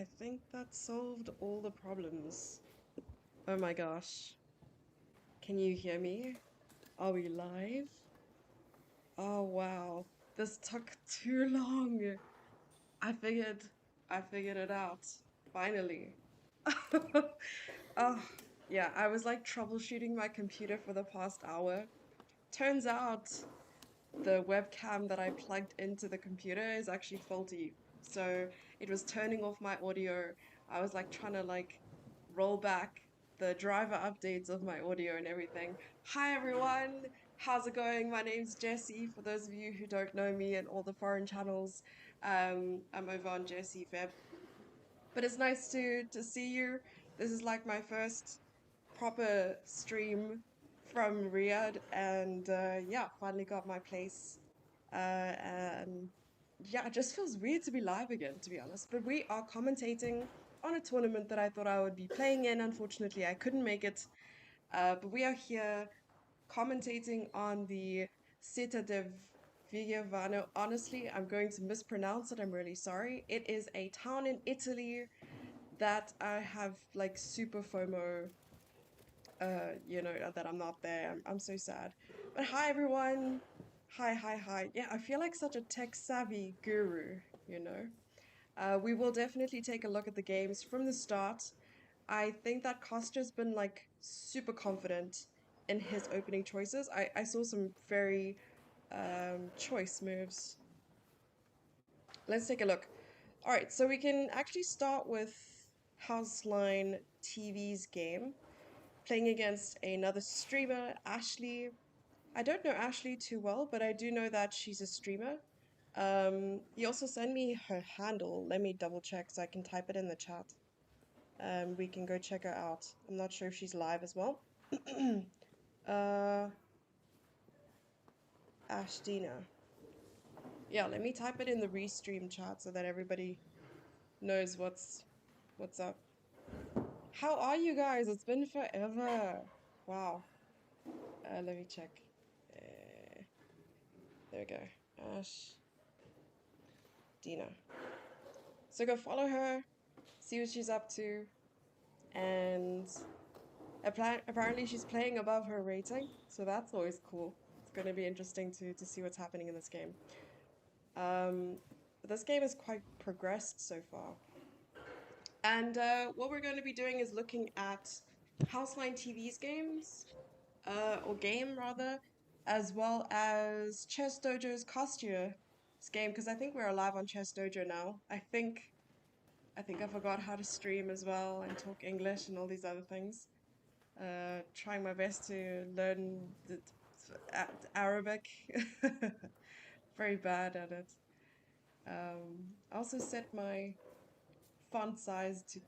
I think that solved all the problems. Oh my gosh. Can you hear me? Are we live? Oh wow. This took too long. I figured I figured it out. Finally. Oh, yeah, I was like troubleshooting my computer for the past hour. Turns out the webcam that I plugged into the computer is actually faulty. So it was turning off my audio. I was like trying to like roll back the driver updates of my audio and everything. Hi everyone, how's it going? My name's Jessie. For those of you who don't know me and all the foreign channels, I'm over on JesseFeb. But it's nice to see you. This is like my first proper stream from Riyadh, and yeah, finally got my place. And yeah, it just feels weird to be live again, to be honest. But we are commentating on a tournament that I thought I would be playing in. Unfortunately, I couldn't make it. But we are here commentating on the Città de Vigevano. Honestly, I'm going to mispronounce it. I'm really sorry. It is a town in Italy that I have like super FOMO, that I'm not there. I'm so sad. But hi everyone. Hi. Yeah, I feel like such a tech savvy guru, you know. We will definitely take a look at the games from the start. I think that Kostya's been like super confident in his opening choices. I saw some very choice moves. Let's take a look. All right, so we can actually start with Houseline TV's game, playing against another streamer, Ashley. I don't know Ashley too well, but I do know that she's a streamer. He also sent me her handle. Let me double check so I can type it in the chat. We can go check her out. I'm not sure if she's live as well. uh, Ashdina. Yeah, let me type it in the restream chat so that everybody knows what's up. How are you guys? It's been forever. Wow. Let me check. Uh, there we go. Ash Dina. So go follow her, see what she's up to, and apparently she's playing above her rating, so that's always cool. It's going to be interesting to see what's happening in this game. But this game is quite progressed so far. And what we're going to be doing is looking at Houseline TV's games, or game rather, as well as Chess Dojo's Kostya's game, because I think we're live on Chess Dojo now. I think I forgot how to stream as well and talk English and all these other things. Trying my best to learn Arabic. Very bad at it. I also set my font size to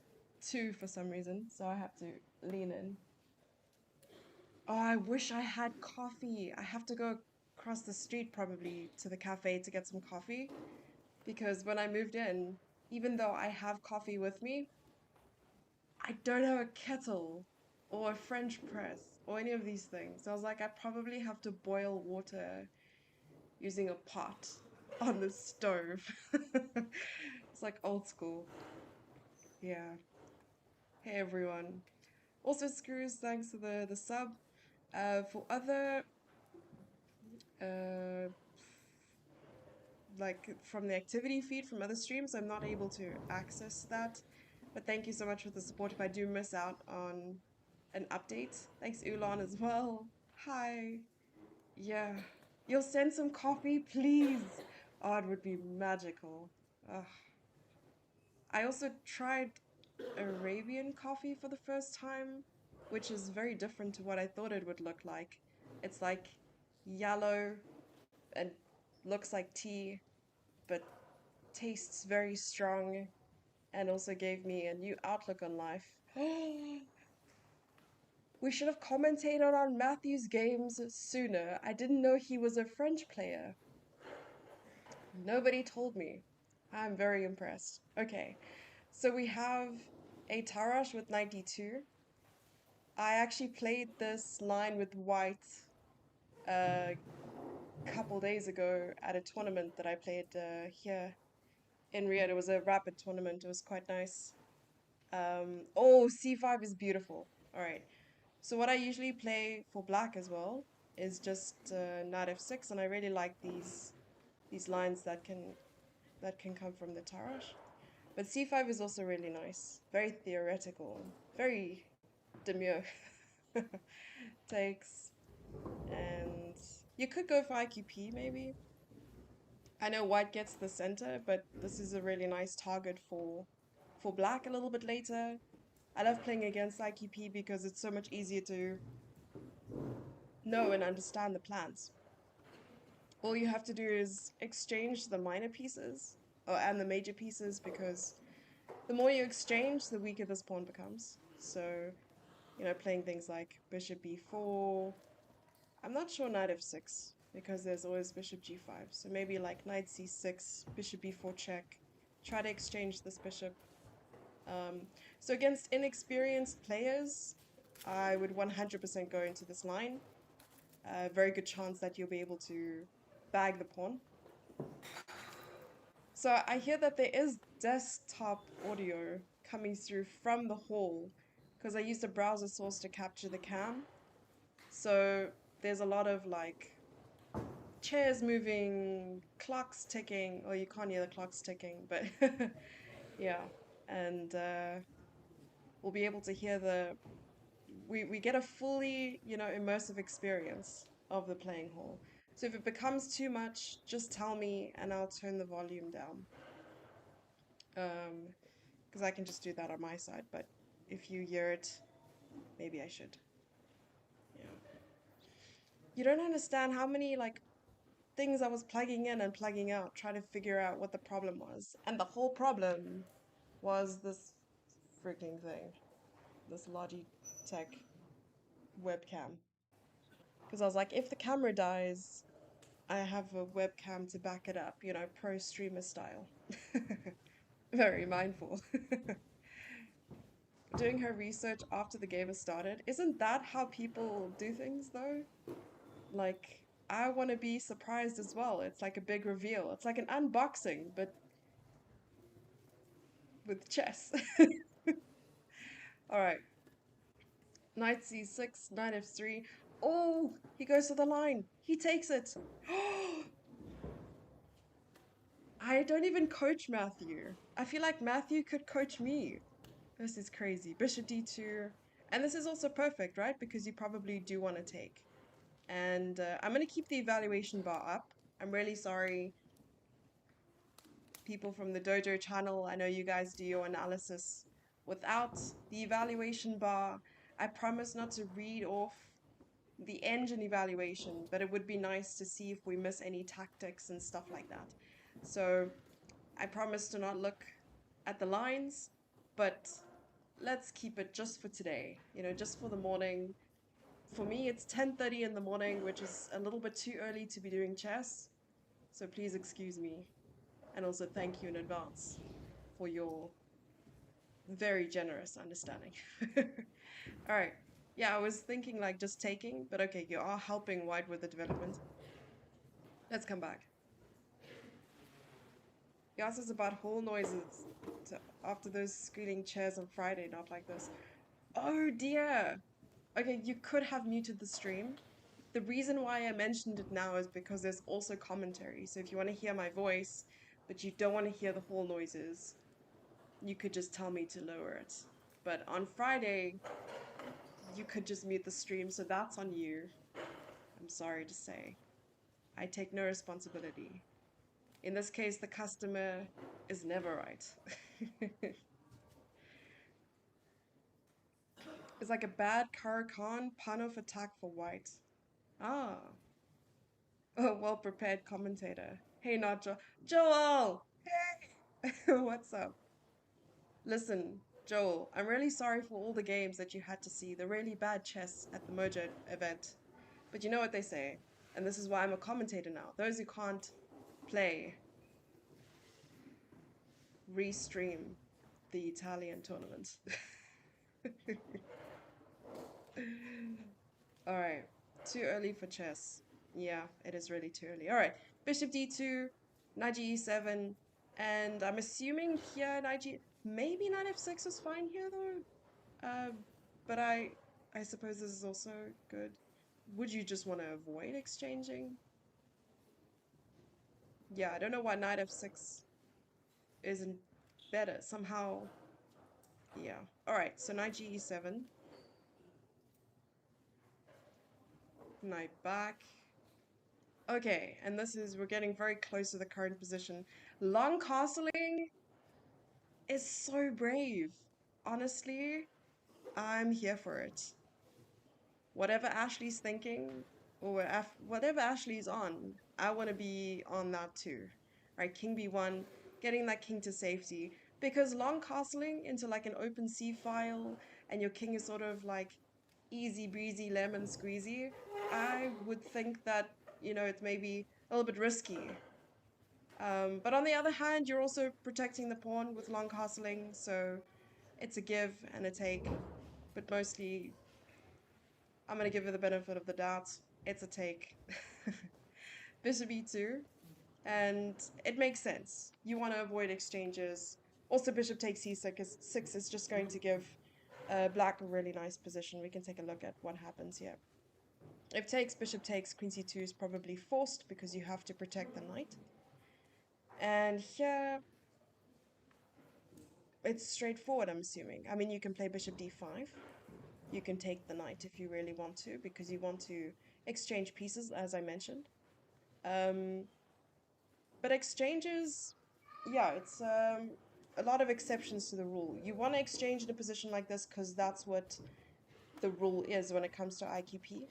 2 for some reason, so I have to lean in. Oh, I wish I had coffee. I have to go across the street probably to the cafe to get some coffee because when I moved in, even though I have coffee with me, I don't have a kettle or a French press or any of these things. So I was like, I probably have to boil water using a pot on the stove. It's like old school. Yeah. Hey everyone. Also, Screws, thanks for the sub. For other uh like from the activity feed from other streams, I'm not able to access that. But thank you so much for the support. If I do miss out on an update, thanks Ulan as well. Hi. Yeah. You'll send some coffee, please. Oh, it would be magical. Ugh. I also tried Arabian coffee for the first time, which is very different to what I thought it would look like. It's like yellow and looks like tea, but tastes very strong and also gave me a new outlook on life. We should have commentated on Matthew's games sooner. I didn't know he was a French player. Nobody told me. I'm very impressed. Okay, so we have a Tarash with 92. I actually played this line with white a couple days ago at a tournament that I played here in Rio. It was a rapid tournament. It was quite nice. Oh, c5 is beautiful. All right. So what I usually play for black as well is just knight f6, and I really like these lines that can come from the Tarrasch. But c5 is also really nice. Very theoretical. Very demure. Takes. And you could go for IQP maybe. I know white gets the center, but this is a really nice target for black a little bit later. I love playing against IQP because it's so much easier to know and understand the plans. All you have to do is exchange the minor pieces and the major pieces, because the more you exchange, the weaker this pawn becomes. So, you know, playing things like bishop b4. I'm not sure knight f6 because there's always bishop g5. So maybe like knight c6, bishop b4 check. Try to exchange this bishop. So against inexperienced players, I would 100% go into this line. Very good chance that you'll be able to bag the pawn. So I hear that there is desktop audio coming through from the hall because I used a browser source to capture the cam. So there's a lot of like chairs moving, clocks ticking. Oh, you can't hear the clocks ticking, but yeah. And we'll be able to hear we get a fully, you know, immersive experience of the playing hall. So if it becomes too much, just tell me and I'll turn the volume down. Because I can just do that on my side, but if you hear it, maybe I should. Yeah. You don't understand how many like things I was plugging in and plugging out, trying to figure out what the problem was. And the whole problem was this freaking thing, this Logitech webcam. Because I was like, if the camera dies, I have a webcam to back it up, you know, pro streamer style. Very mindful. Doing her research after the game has started. Isn't that how people do things though? Like, I want to be surprised as well. It's like a big reveal. It's like an unboxing, but with chess. All right. Knight c6, knight f3. Oh, he goes to the line. He takes it. I don't even coach Matthew. I feel like Matthew could coach me. This is crazy. Bishop d2. And this is also perfect, right? Because you probably do want to take. And I'm going to keep the evaluation bar up. I'm really sorry, people from the Dojo channel. I know you guys do your analysis without the evaluation bar. I promise not to read off the engine evaluation, but it would be nice to see if we miss any tactics and stuff like that. So I promise to not look at the lines, but let's keep it just for today, you know, just for the morning. For me, it's 10:30 in the morning, which is a little bit too early to be doing chess. So please excuse me. And also thank you in advance for your very generous understanding. All right. Yeah, I was thinking like just taking, but okay, you are helping white with the development. Let's come back. He asks us about hall noises after those squealing chairs on Friday, not like this. Oh dear. Okay, you could have muted the stream. The reason why I mentioned it now is because there's also commentary. So if you want to hear my voice, but you don't want to hear the hall noises, you could just tell me to lower it. But on Friday, you could just mute the stream, so that's on you. I'm sorry to say. I take no responsibility. In this case, the customer is never right. It's like a bad Karakan pun-off attack for white. Ah. Oh, well-prepared commentator. Hey, not Joel! Hey! What's up? Listen, Joel, I'm really sorry for all the games that you had to see, the really bad chess at the Mojo event. But you know what they say, and this is why I'm a commentator now. Those who can't play, restream the Italian tournament. All right, too early for chess. Yeah, it is really too early. All right, bishop d2, knight e7, And I'm assuming here knight g, maybe knight f6 is fine here though. But I suppose this is also good. Would you just want to avoid exchanging? Yeah, I don't know why knight f6 isn't better. Somehow, yeah. Alright, so knight g e7. Knight back. Okay, and this is, we're getting very close to the current position. Long castling is so brave. Honestly, I'm here for it. Whatever Ashley's thinking, or whatever Ashley's on, I want to be on that too. Right, king b1, getting that king to safety. Because long castling into like an open c file, and your king is sort of like easy breezy lemon squeezy, I would think that, you know, it's maybe a little bit risky. But on the other hand, you're also protecting the pawn with long castling, so it's a give and a take. But mostly, I'm going to give it the benefit of the doubt. It's a take. Bishop e2, and it makes sense. You want to avoid exchanges. Also, bishop takes c6 is just going to give black a really nice position. We can take a look at what happens here. If takes, bishop takes, queen c2 is probably forced because you have to protect the knight. And here, it's straightforward, I'm assuming. I mean, you can play bishop d5. You can take the knight if you really want to, because you want to exchange pieces, as I mentioned. But exchanges, yeah, it's a lot of exceptions to the rule. You want to exchange in a position like this because that's what the rule is when it comes to IQP.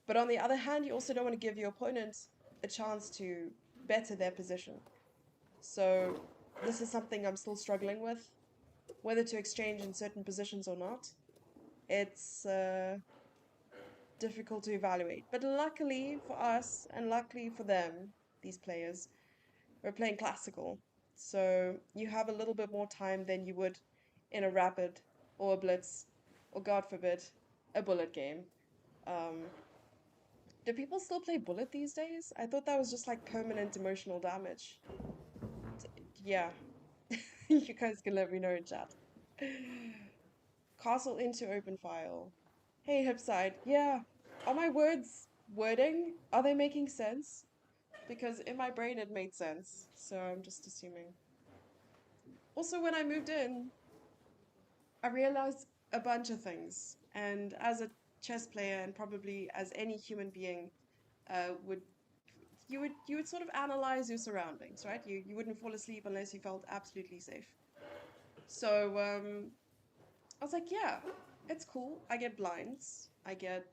But on the other hand, you also don't want to give your opponent a chance to better their position. So this is something I'm still struggling with, whether to exchange in certain positions or not. It's difficult to evaluate. But luckily for us, and luckily for them, these players, we're playing classical. So you have a little bit more time than you would in a rapid or a blitz, or God forbid, a bullet game. Um, do people still play bullet these days? I thought that was just like permanent emotional damage. Yeah. You guys can let me know in chat. Castle into open file. Hey, Hipside. Yeah. Are my words wording? Are they making sense? Because in my brain it made sense. So I'm just assuming. Also, when I moved in, I realized a bunch of things. And as a chess player, and probably as any human being, would you would sort of analyze your surroundings, right? You wouldn't fall asleep unless you felt absolutely safe. So I was like, yeah, it's cool. I get blinds. I get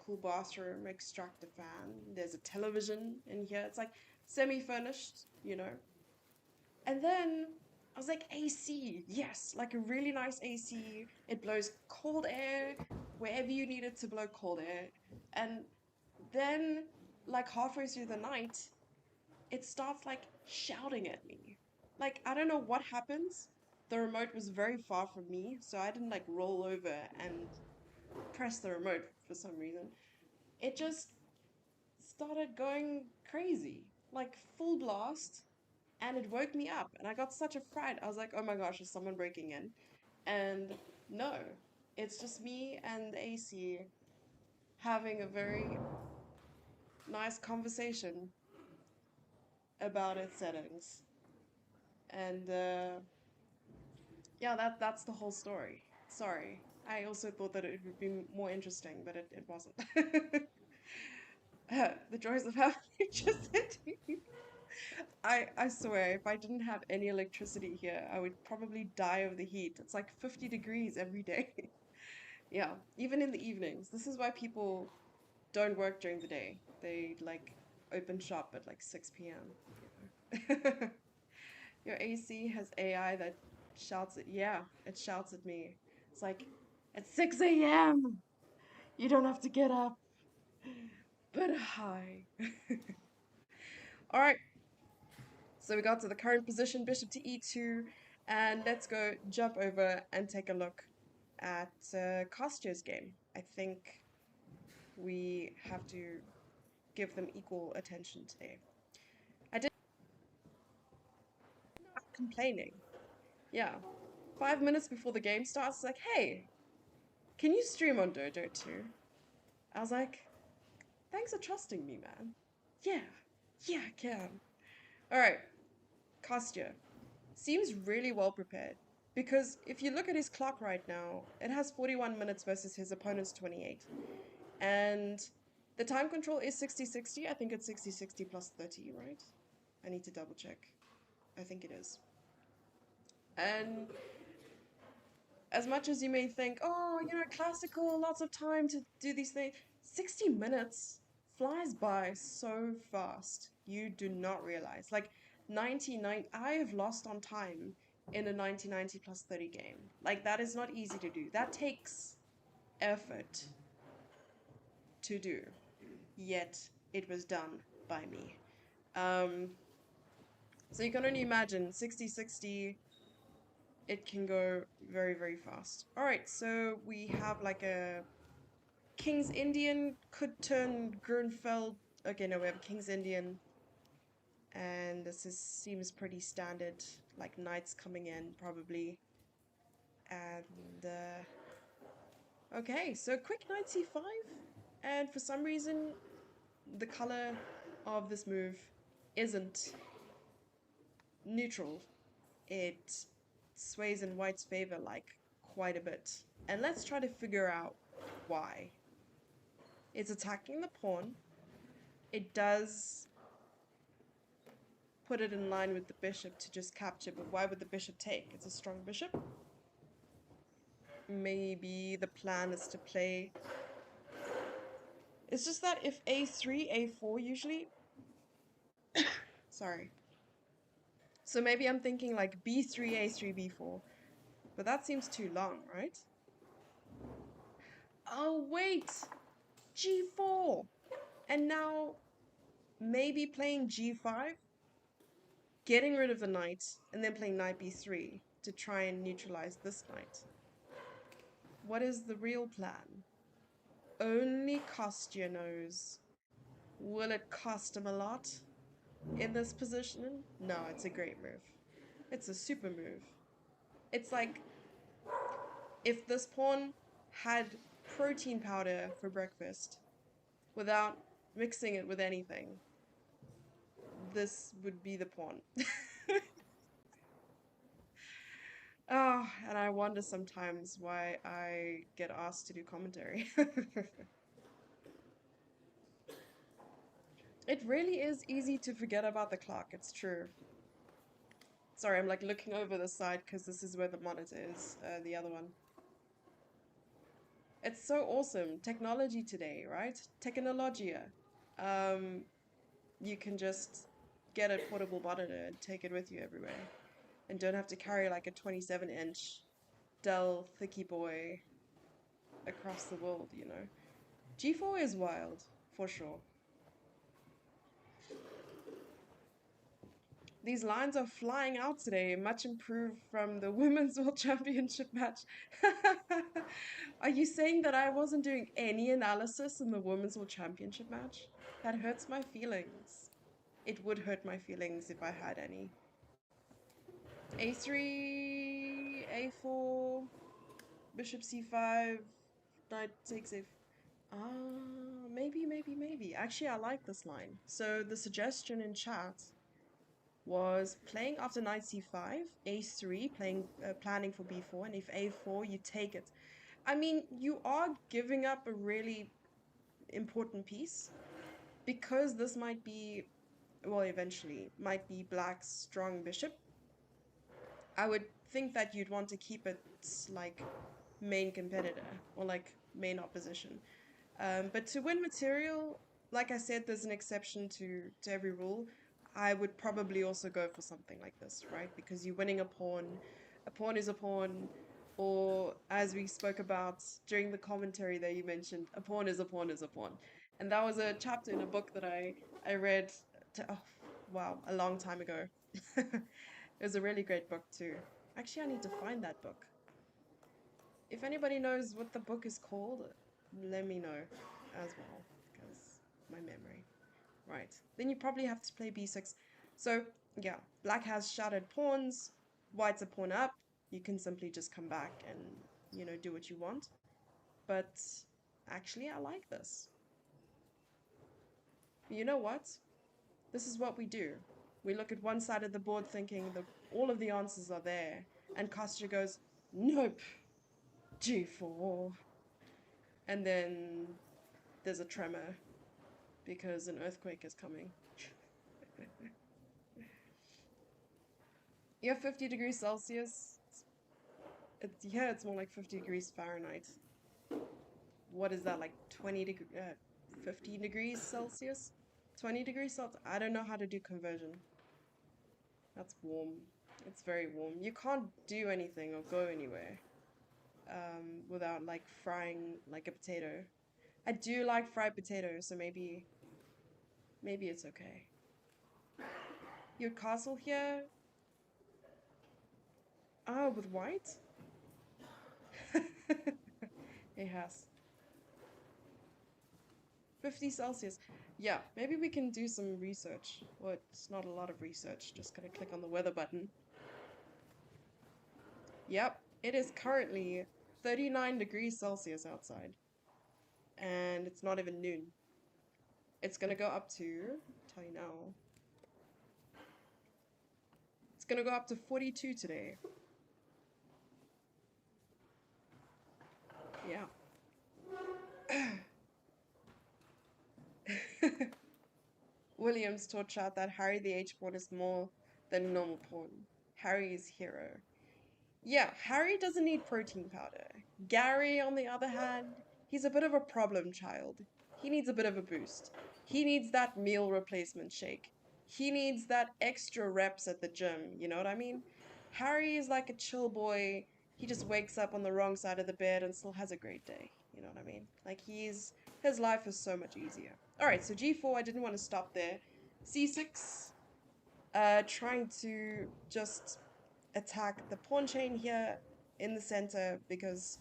cool bathroom, extract a fan. There's a television in here. It's like semi-furnished, you know. And then I was like, AC, yes, like a really nice AC. It blows cold air wherever you need it to blow cold air. And then, like halfway through the night, it starts like shouting at me. Like, I don't know what happens. The remote was very far from me, so I didn't like roll over and press the remote for some reason. It just started going crazy, like full blast, and it woke me up, and I got such a fright. I was like, oh my gosh, is someone breaking in? And no, it's just me and the AC having a very nice conversation about its settings. And yeah, that's the whole story. Sorry. I also thought that it would be more interesting, but it wasn't. The joys of having just hit me. I swear, if I didn't have any electricity here, I would probably die of the heat. It's like 50 degrees every day. Yeah, even in the evenings. This is why people don't work during the day. They like open shop at like 6 p.m. Your AC has AI that shouts at, yeah, it shouts at me. It's like, at 6 a.m. You don't have to get up. But hi. All right. So we got to the current position, bishop to e2, and let's go jump over and take a look at Kostya's game. I think we have to give them equal attention today. I did complaining. Yeah. 5 minutes before the game starts, it's like, hey, can you stream on Dojo too? I was like, thanks for trusting me, man. Yeah, yeah, I can. Alright, Kostya. Seems really well prepared. Because if you look at his clock right now, it has 41 minutes versus his opponent's 28. And the time control is 60-60. I think it's 60-60 plus 30, right? I need to double check. I think it is. And as much as you may think, oh, you know, classical, lots of time to do these things, 60 minutes flies by so fast. You do not realize. Like, 99, I have lost on time in a 90-90 plus 30 game. Like, that is not easy to do. That takes effort to do. Yet, it was done by me. So you can only imagine 60-60, it can go very, very fast. Alright, so we have like a King's Indian could turn Grunfeld. Okay, no, we have King's Indian. And this seems pretty standard, like knights coming in probably. And okay, so quick knight c5. And for some reason, the color of this move isn't neutral. It sways in white's favor like quite a bit. And let's try to figure out why. It's attacking the pawn. It does put it in line with the bishop to just capture, but why would the bishop take? It's a strong bishop. Maybe the plan is to play... It's just that if a3, a4 usually... Sorry. So maybe I'm thinking like b3, a3, b4. But that seems too long, right? Oh, wait! g4! And now, maybe playing g5? Getting rid of the knight, and then playing knight b3 to try and neutralize this knight. What is the real plan? Only Kostya knows. Will it cost him a lot in this position? No, it's a great move. It's a super move. It's like if this pawn had protein powder for breakfast without mixing it with anything, this would be the pawn. Oh, and I wonder sometimes why I get asked to do commentary. It really is easy to forget about the clock, it's true. Sorry, I'm like looking over the side because this is where the monitor is, the other one. It's so awesome. Technology today, right? Technologia. You can just get a portable monitor and take it with you everywhere. And don't have to carry like a 27-inch Dell Thicky Boy across the world, you know. G4 is wild, for sure. These lines are flying out today, much improved from the Women's World Championship match. Are you saying that I wasn't doing any analysis in the Women's World Championship match? That hurts my feelings. It would hurt my feelings if I had any. A3, A4, Bishop C5, Knight takes A... maybe. Actually, I like this line. So the suggestion in chat was playing after knight c5, a3, planning for b4, and if a4, you take it. I mean, you are giving up a really important piece, because this might be, well, eventually, might be black's strong bishop. I would think that you'd want to keep it like main competitor, or like main opposition. But to win material, like I said, there's an exception to every rule. I would probably also go for something like this, right? Because you're winning a pawn is a pawn, or as we spoke about during the commentary that you mentioned, a pawn is a pawn is a pawn. And that was a chapter in a book that I read, a long time ago. It was a really great book too. Actually, I need to find that book. If anybody knows what the book is called, let me know as well, because my memory. Right, then you probably have to play b6. So yeah, black has shattered pawns, white's a pawn up. You can simply just come back and, do what you want. But actually, I like this. You know what? This is what we do. We look at one side of the board thinking that all of the answers are there, and Kostya goes, nope, G4. And then there's a tremor because an earthquake is coming. You have 50 degrees Celsius. Yeah, it's more like 50 degrees Fahrenheit. What is that, like 50 degrees Celsius? 20 degrees Celsius? I don't know how to do conversion. That's warm. It's very warm. You can't do anything or go anywhere without like frying like a potato. I do like fried potatoes, so maybe it's okay. Your castle here? Oh, with white? It has 50 Celsius. Yeah, maybe we can do some research. Well, it's not a lot of research, just gonna click on the weather button. Yep, it is currently 39 degrees Celsius outside. And it's not even noon. It's gonna go up to, I'll tell you now. It's gonna go up to 42 today. Yeah. Williams taught chat that Harry the H pawn is more than a normal pawn. Harry is hero. Yeah, Harry doesn't need protein powder. Gary, on the other hand, he's a bit of a problem child. He needs a bit of a boost. He needs that meal replacement shake. He needs that extra reps at the gym, you know what I mean? Harry is like a chill boy. He just wakes up on the wrong side of the bed and still has a great day. You know what I mean? Like his life is so much easier. All right, so G4, I didn't want to stop there. C6, trying to just attack the pawn chain here in the center because,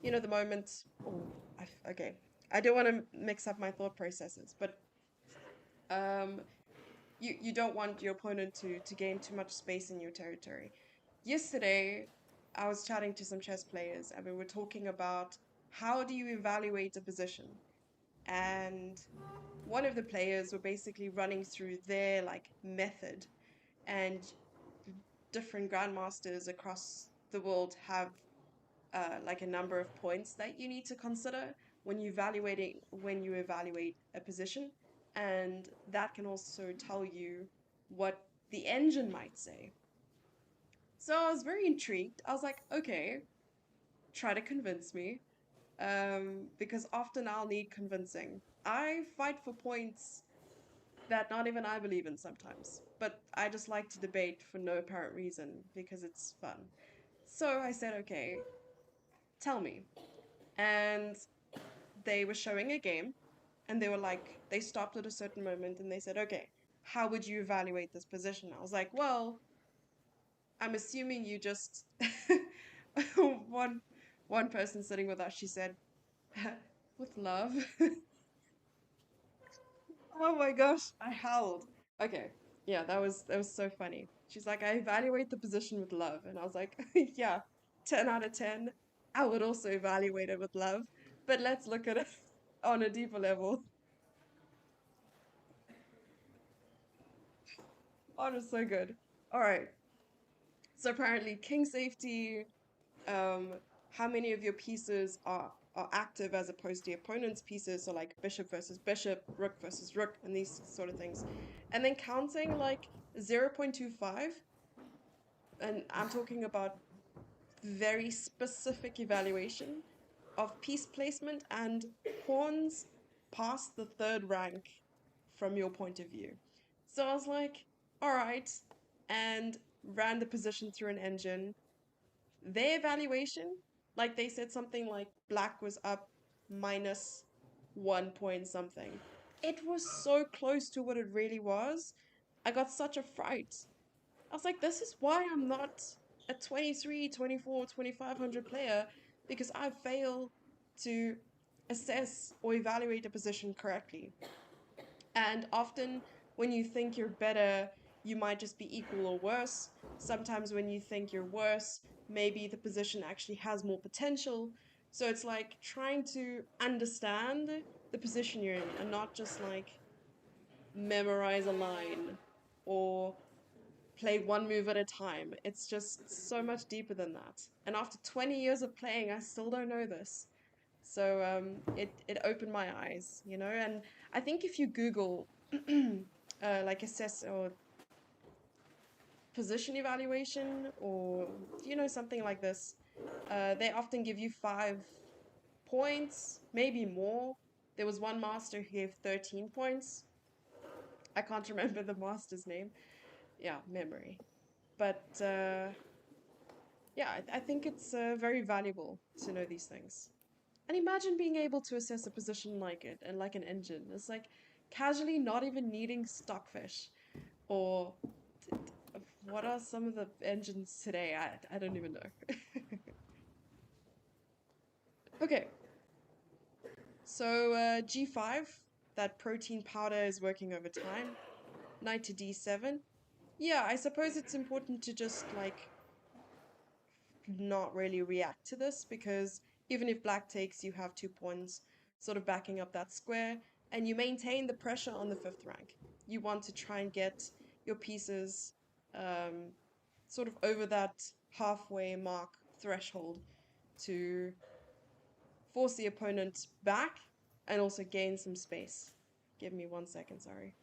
the moment. Oh, okay. I don't want to mix up my thought processes, but um, you don't want your opponent to gain too much space in your territory. Yesterday, I was chatting to some chess players and we were talking about how do you evaluate a position, and one of the players were basically running through their like method, and different grandmasters across the world have like a number of points that you need to consider when you evaluate a position, and that can also tell you what the engine might say. So I was very intrigued. I was like, okay, try to convince me, because often I'll need convincing. I fight for points that not even I believe in sometimes, but I just like to debate for no apparent reason because it's fun. So I said, okay, tell me. And they were showing a game, and they were like, they stopped at a certain moment and they said, okay, how would you evaluate this position? I was like, well, I'm assuming you just one one person sitting with us, she said, with love. Oh my gosh, I howled. Okay. Yeah, that was so funny. She's like, I evaluate the position with love. And I was like, yeah, 10 out of 10. I would also evaluate it with love. But let's look at it on a deeper level. Oh, it's so good. All right. So apparently king safety, um, how many of your pieces are active as opposed to the opponent's pieces, so like bishop versus bishop, rook versus rook, and these sort of things. And then counting like 0.25, and I'm talking about very specific evaluation of piece placement and pawns past the third rank from your point of view. So I was like, all right, and ran the position through an engine. Their evaluation, like they said something like black was up minus 1 point something. It was so close to what it really was. I got such a fright. I was like, this is why I'm not a 23, 24, 2500 player, because I fail to assess or evaluate a position correctly. And often when you think you're better, you might just be equal or worse. Sometimes when you think you're worse, maybe the position actually has more potential. So it's like trying to understand the position you're in and not just like memorize a line or play one move at a time. It's just so much deeper than that. And after 20 years of playing, I still don't know this. So it opened my eyes, you know. And I think if you Google like assess or position evaluation or something like this, they often give you 5 points, maybe more. There was one master who gave 13 points. I can't remember the master's name. Yeah, memory. But yeah, I think it's very valuable to know these things. And imagine being able to assess a position like it and like an engine. It's like casually not even needing stockfish or what are some of the engines today? I don't even know. Okay, so G5, that protein powder is working over time. Knight to D7. Yeah, I suppose it's important to just like not really react to this because even if black takes, you have 2 pawns sort of backing up that square and you maintain the pressure on the 5th rank. You want to try and get your pieces sort of over that halfway mark threshold to force the opponent back and also gain some space. Give me 1 second, sorry.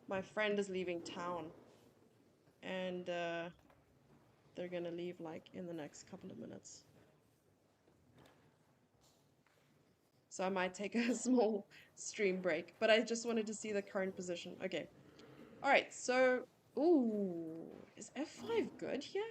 My friend is leaving town and they're gonna leave like in the next couple of minutes. So I might take a small stream break, but I just wanted to see the current position. Okay. All right, so, ooh, is F5 good here?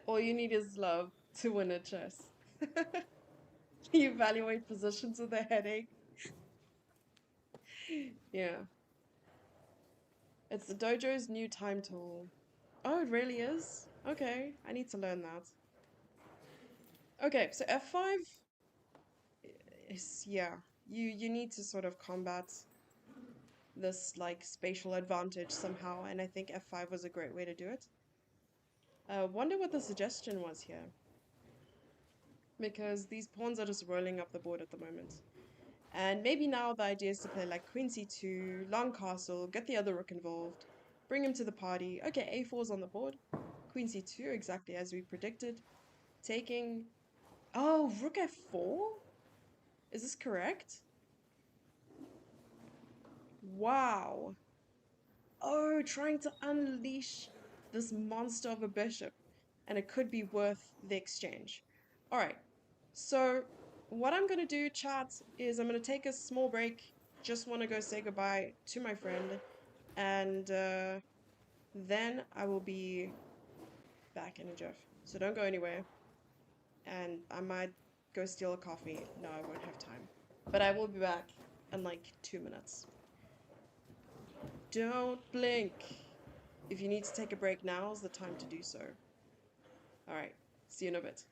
All you need is love to win at chess. You evaluate positions with a headache. Yeah. It's the dojo's new time tool. Oh, it really is? Okay, I need to learn that. Okay, so F5 is, yeah, you need to sort of combat this like spatial advantage somehow, and I think F5 was a great way to do it. Wonder what the suggestion was here. Because these pawns are just rolling up the board at the moment. And maybe now the idea is to play like Queen C2, long castle, get the other rook involved, bring him to the party. Okay, A4's on the board. Queen C2, exactly as we predicted. Taking... Oh, rook F4? Is this correct? Wow. Oh, trying to unleash this monster of a bishop. And it could be worth the exchange. Alright, so what I'm going to do, chat, is I'm going to take a small break. Just want to go say goodbye to my friend. And then I will be back in a jiff. So don't go anywhere. And I might go steal a coffee. No, I won't have time. But I will be back in like 2 minutes. Don't blink. If you need to take a break, now is the time to do so. Alright, see you in a bit.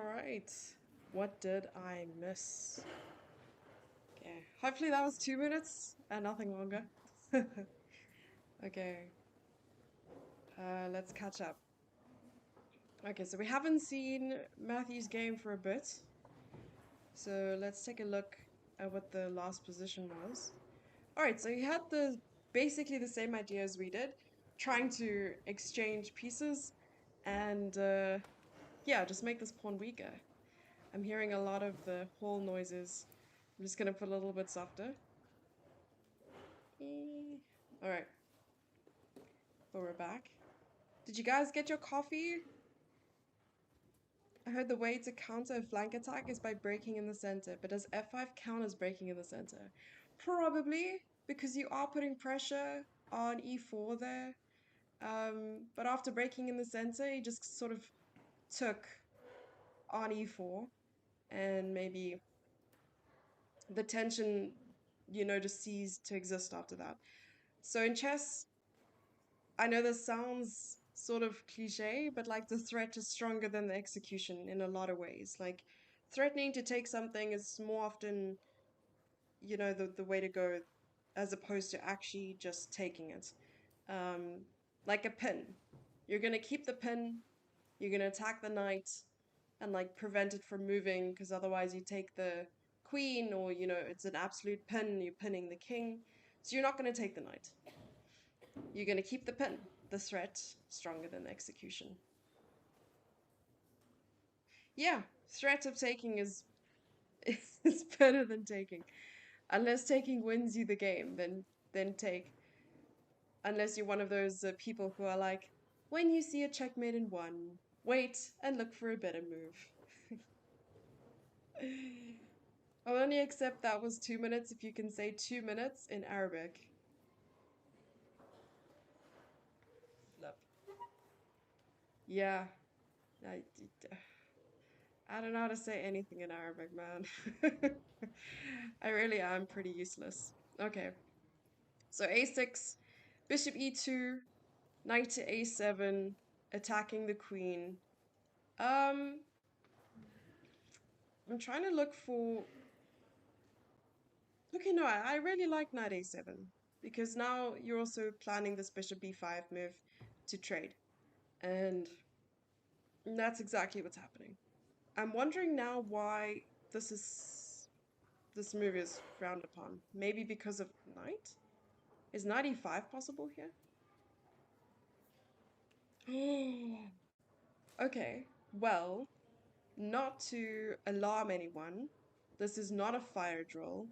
Alright. What did I miss? Okay. Hopefully that was 2 minutes and nothing longer. Okay. Let's catch up. Okay, so we haven't seen Matthew's game for a bit. So let's take a look at what the last position was. Alright, so he had basically the same idea as we did, trying to exchange pieces and yeah, just make this pawn weaker. I'm hearing a lot of the hall noises. I'm just gonna put a little bit softer. Alright, but we're back. Did you guys get your coffee? I heard the way to counter a flank attack is by breaking in the center, but does f5 count as breaking in the center? Probably, because you are putting pressure on e4 there. But after breaking in the center, he just sort of took on e4 and maybe the tension, just ceased to exist after that. So in chess, I know this sounds sort of cliche, but like the threat is stronger than the execution in a lot of ways. Like threatening to take something is more often, the way to go as opposed to actually just taking it. Like a pin. You're going to keep the pin, you're going to attack the knight and like prevent it from moving because otherwise you take the queen or, it's an absolute pin, you're pinning the king. So you're not going to take the knight. You're going to keep the pin. The threat stronger than the execution. Yeah, threat of taking is better than taking. Unless taking wins you the game, then take. Unless you're one of those people who are like, when you see a checkmate in one, wait and look for a better move. I'll only accept that was 2 minutes if you can say 2 minutes in Arabic. Flip. Yeah. I don't know how to say anything in Arabic, man. I really am pretty useless. Okay. So a6, bishop e2, knight to a7, attacking the queen. I'm trying to look for... Okay, no, I really like knight a7 because now you're also planning this bishop b5 move to trade. And that's exactly what's happening. I'm wondering now why this move is frowned upon. Maybe because of knight? Is knight e5 possible here? Okay, well, not to alarm anyone, this is not a fire drill,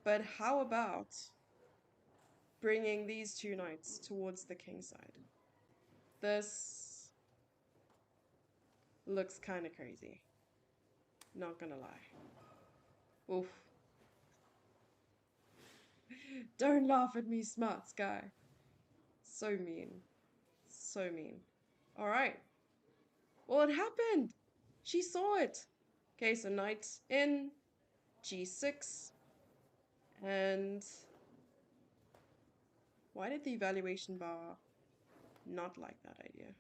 but how about bringing these two knights towards the king side? This looks kind of crazy. Not gonna lie. Oof. Don't laugh at me, smart guy. So mean. So mean. Alright. Well, it happened! She saw it! Okay, so knight in, g6, and... Why did the evaluation bar not like that idea?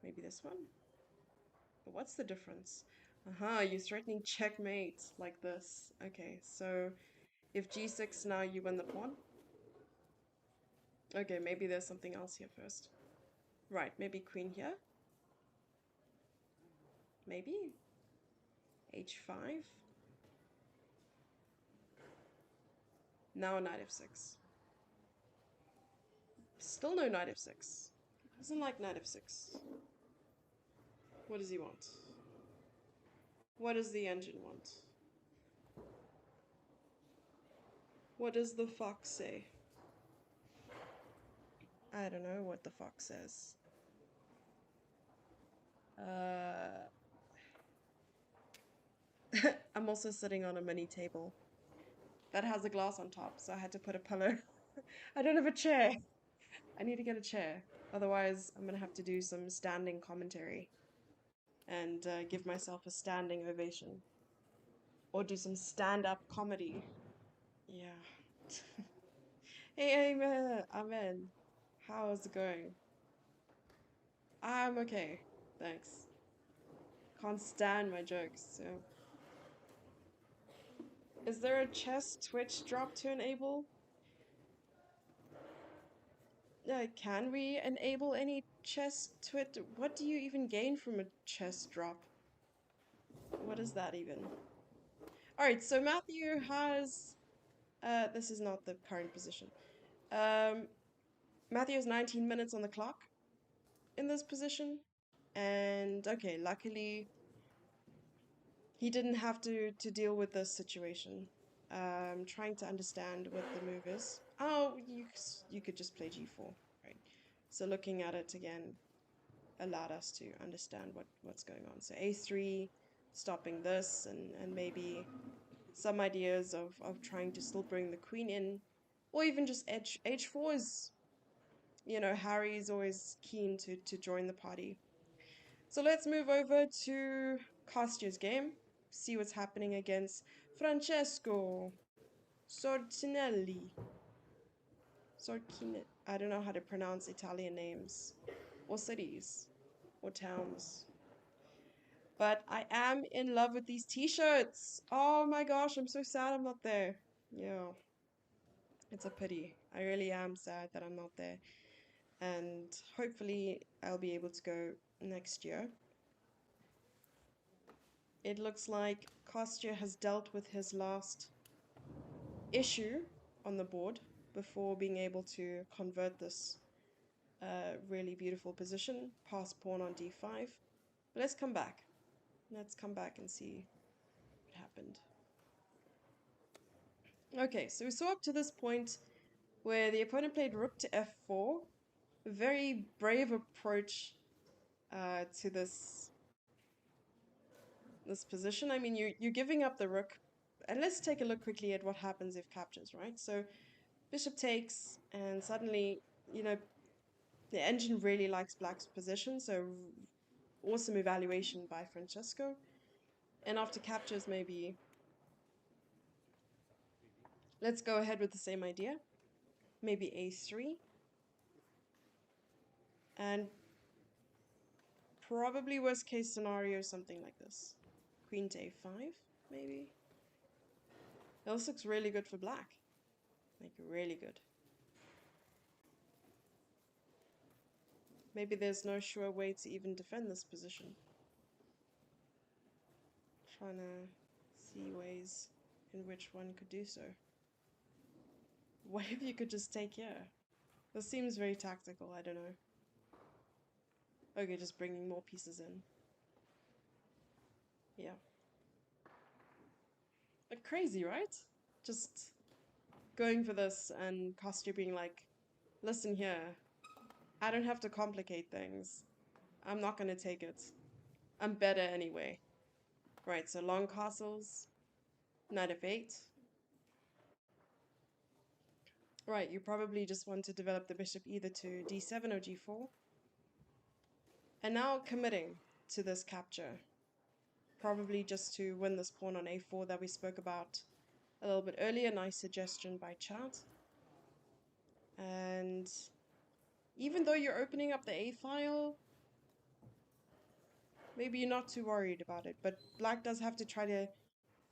Maybe this one? But what's the difference? Aha, you're threatening checkmate like this. Okay, so if g6 now you win the pawn. Okay, maybe there's something else here first. Right, maybe queen here. Maybe h5. Now knight f6. Still no knight f6. Doesn't like knight f6. What does he want? What does the engine want? What does the fox say? I don't know what the fox says. I'm also sitting on a mini table that has a glass on top, so I had to put a pillow. I don't have a chair. I need to get a chair. Otherwise, I'm gonna have to do some standing commentary and give myself a standing ovation. Or do some stand-up comedy. Yeah. Hey, Amen. How's it going? I'm okay. Thanks. Can't stand my jokes. So. Is there a chess Twitch drop to enable? Can we enable any chess Twitch? What do you even gain from a chess drop? What is that even? Alright, so Matthew has... this is not the current position. Matthew has 19 minutes on the clock in this position. And, okay, luckily, he didn't have to deal with this situation. Trying to understand what the move is. Oh, you could just play g4, right? So looking at it again allowed us to understand what's going on. So a3, stopping this, and maybe some ideas of trying to still bring the queen in, or even just h4 is, you know, Harry's always keen to join the party. So let's move over to Kostya's game, see what's happening against Francesco Sorcinelli. I don't know how to pronounce Italian names, or cities, or towns. But I am in love with these t-shirts. Oh my gosh, I'm so sad I'm not there. Yeah. It's a pity. I really am sad that I'm not there. And hopefully I'll be able to go next year. It looks like Kostya has dealt with his last issue on the board before being able to convert this really beautiful position, pass pawn on d5. But let's come back. Let's come back and see what happened. Okay, so we saw up to this point where the opponent played rook to f4. A very brave approach to this position. I mean, you're giving up the rook. And let's take a look quickly at what happens if captures, right? So bishop takes, and suddenly, you know, the engine really likes black's position, so awesome evaluation by Francesco. And after captures, maybe let's go ahead with the same idea. Maybe a3. And probably worst case scenario, something like this. Queen to a5, maybe. Now, this looks really good for black. Like, really good. Maybe there's no sure way to even defend this position. Trying to see ways in which one could do so. What if you could just take here? This seems very tactical, I don't know. Okay, just bringing more pieces in. Yeah. But crazy, right? Just going for this and Kostya being like, listen here, I don't have to complicate things. I'm not gonna take it. I'm better anyway. Right, so long castles, knight f8. Right, you probably just want to develop the bishop either to d7 or g4. And now committing to this capture. Probably just to win this pawn on a4 that we spoke about a little bit earlier. Nice suggestion by chat. And even though you're opening up the a file, maybe you're not too worried about it. But black does have to try to,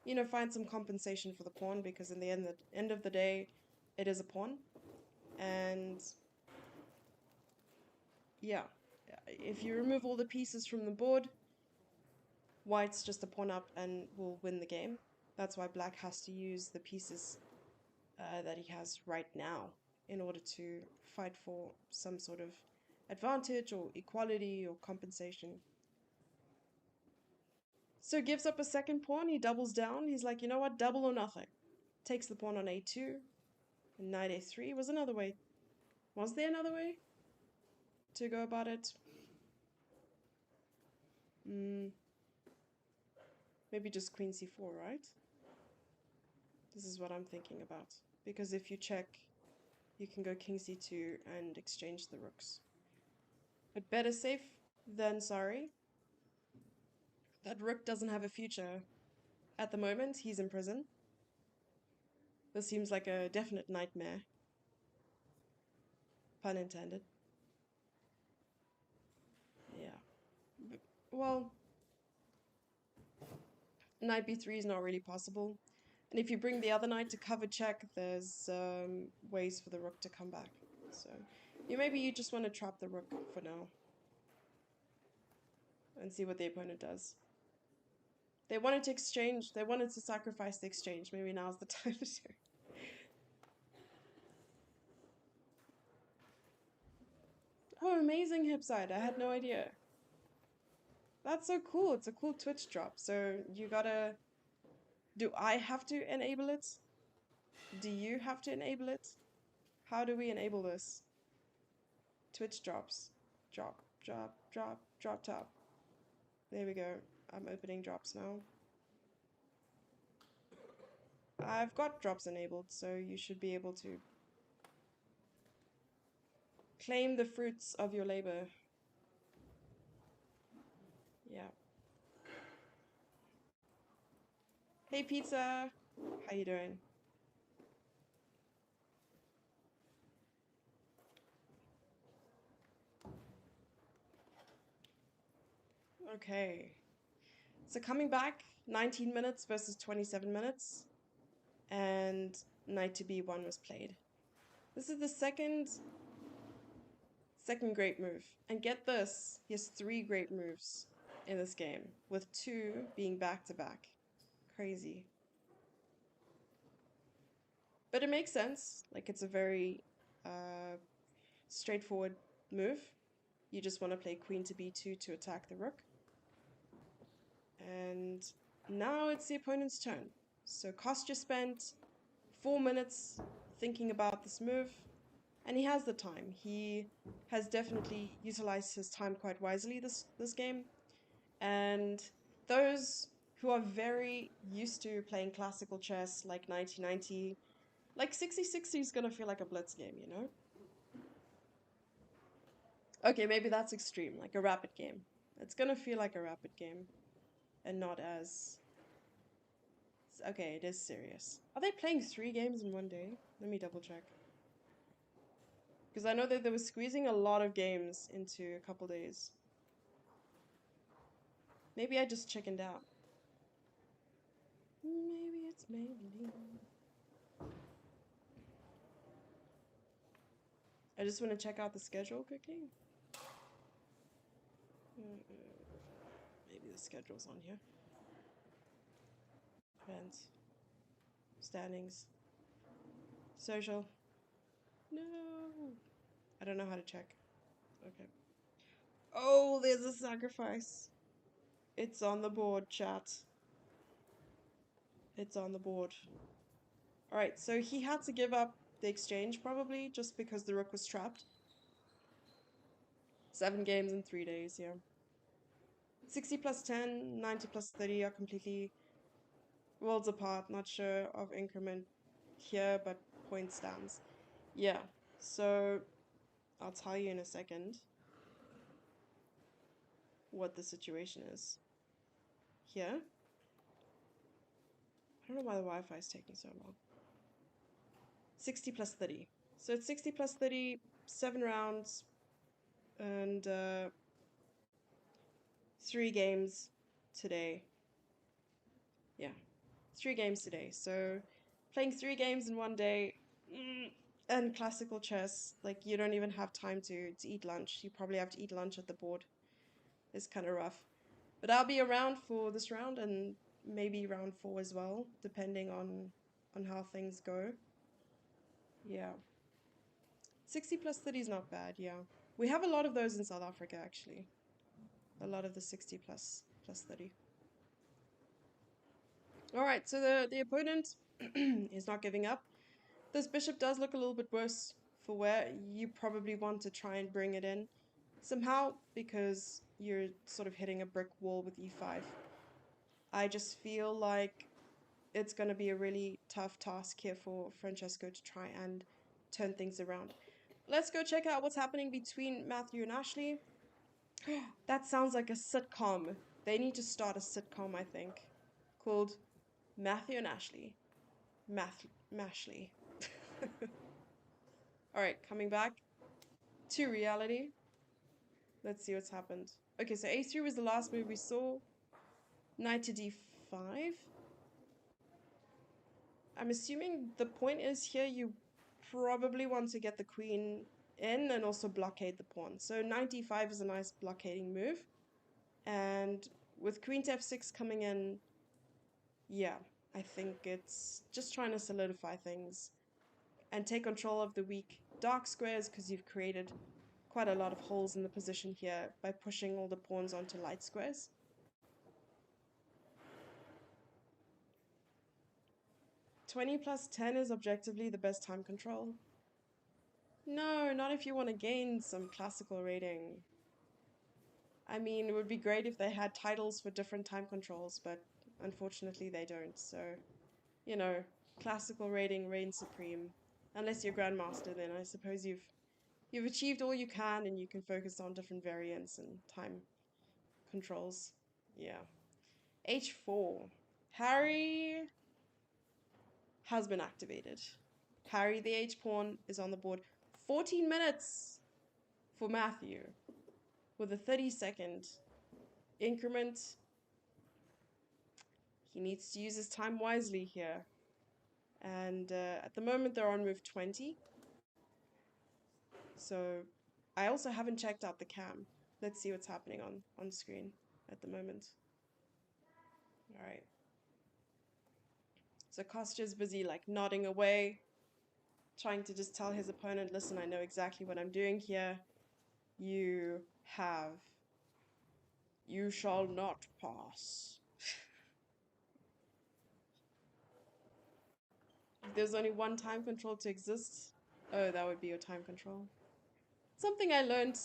you know, find some compensation for the pawn, because in the end of the day, it is a pawn. And yeah, if you remove all the pieces from the board, white's just a pawn up and will win the game. That's why black has to use the pieces that he has right now in order to fight for some sort of advantage or equality or compensation. So gives up a second pawn, he doubles down. He's like, you know what, double or nothing. Takes the pawn on a2, and knight a3 was another way. Was there another way to go about it? Maybe just queen c4, right? This is what I'm thinking about. Because if you check, you can go king c2 and exchange the rooks. But better safe than sorry. That rook doesn't have a future. At the moment, he's in prison. This seems like a definite nightmare. Pun intended. Yeah. Well, Knight b3 is not really possible. And if you bring the other knight to cover check, there's ways for the rook to come back. So maybe you just want to trap the rook for now and see what the opponent does. They wanted to exchange. They wanted to sacrifice the exchange. Maybe now's the time to. Oh, amazing hip side. I had no idea. That's so cool. It's a cool Twitch drop. So you gotta... Do I have to enable it? Do you have to enable it? How do we enable this? Twitch drops. Drop, drop, drop, drop top. There we go. I'm opening drops now. I've got drops enabled, so you should be able to claim the fruits of your labor. Yeah. Hey pizza, how you doing? Okay. So coming back, 19 minutes versus 27 minutes, and knight to b1 was played. This is the second great move. And get this, he has 3 great moves in this game, with 2 being back-to-back. Crazy. But it makes sense. Like, it's a very straightforward move. You just want to play queen to b2 to attack the rook. And now it's the opponent's turn. So Kostya spent 4 minutes thinking about this move, and he has the time. He has definitely utilized his time quite wisely this game. And those who are very used to playing classical chess, like 1990, like 60-60 is gonna feel like a blitz game, you know? Okay, maybe that's extreme, like a rapid game. It's gonna feel like a rapid game, and not as... Okay, it is serious. Are they playing 3 games in one day? Let me double check. Because I know that they were squeezing a lot of games into a couple days. Maybe I just chickened out. Maybe it's Maybelline. I just want to check out the schedule quickly. Maybe the schedule's on here. Events. Standings. Social. No. I don't know how to check. Okay. Oh, there's a sacrifice. It's on the board, chat. It's on the board. Alright, so he had to give up the exchange probably just because the rook was trapped. 7 games in 3 days, yeah. 60 plus 10, 90 plus 30 are completely worlds apart. Not sure of increment here, but point stands. Yeah, so I'll tell you in a second what the situation is. Here. I don't know why the Wi-Fi is taking so long. 60 plus 30. So it's 60 plus 30, 7 rounds, and 3 games today. Yeah, 3 games today. So playing 3 games in one day, and classical chess, like you don't even have time to eat lunch. You probably have to eat lunch at the board. It's kind of rough. But I'll be around for this round and maybe round 4 as well, depending on how things go. Yeah. 60 plus 30 is not bad, yeah. We have a lot of those in South Africa, actually. A lot of the 60 plus 30. Alright, so the opponent is not giving up. This bishop does look a little bit worse for where you probably want to try and bring it in somehow, because you're sort of hitting a brick wall with e5. I just feel like it's going to be a really tough task here for Francesco to try and turn things around. Let's go check out what's happening between Matthew and Ashley. That sounds like a sitcom. They need to start a sitcom, I think, called Matthew and Ashley. Mashley. Alright, coming back to reality. Let's see what's happened. Okay, so a3 was the last move we saw. Knight to 5. I'm assuming the point is here you probably want to get the queen in and also blockade the pawn. So knight d5 is a nice blockading move. And with queen to f6 coming in, yeah, I think it's just trying to solidify things and take control of the weak dark squares because you've created quite a lot of holes in the position here by pushing all the pawns onto light squares. +20 +10 is objectively the best time control. No, not if you want to gain some classical rating. I mean, it would be great if they had titles for different time controls, but unfortunately they don't. So, you know, classical rating reigns supreme. Unless you're Grandmaster, then I suppose you've achieved all you can and you can focus on different variants and time controls. Yeah. H4. Harry has been activated. Harry the H pawn is on the board. 14 minutes for Matthew with a 30-second increment. He needs to use his time wisely here. And at the moment they're on move 20. So I also haven't checked out the cam. Let's see what's happening on screen at the moment. All right. So Kostya's busy like nodding away, trying to just tell his opponent, listen, I know exactly what I'm doing here. You shall not pass. If there's only one time control to exist, oh, that would be your time control. Something I learned,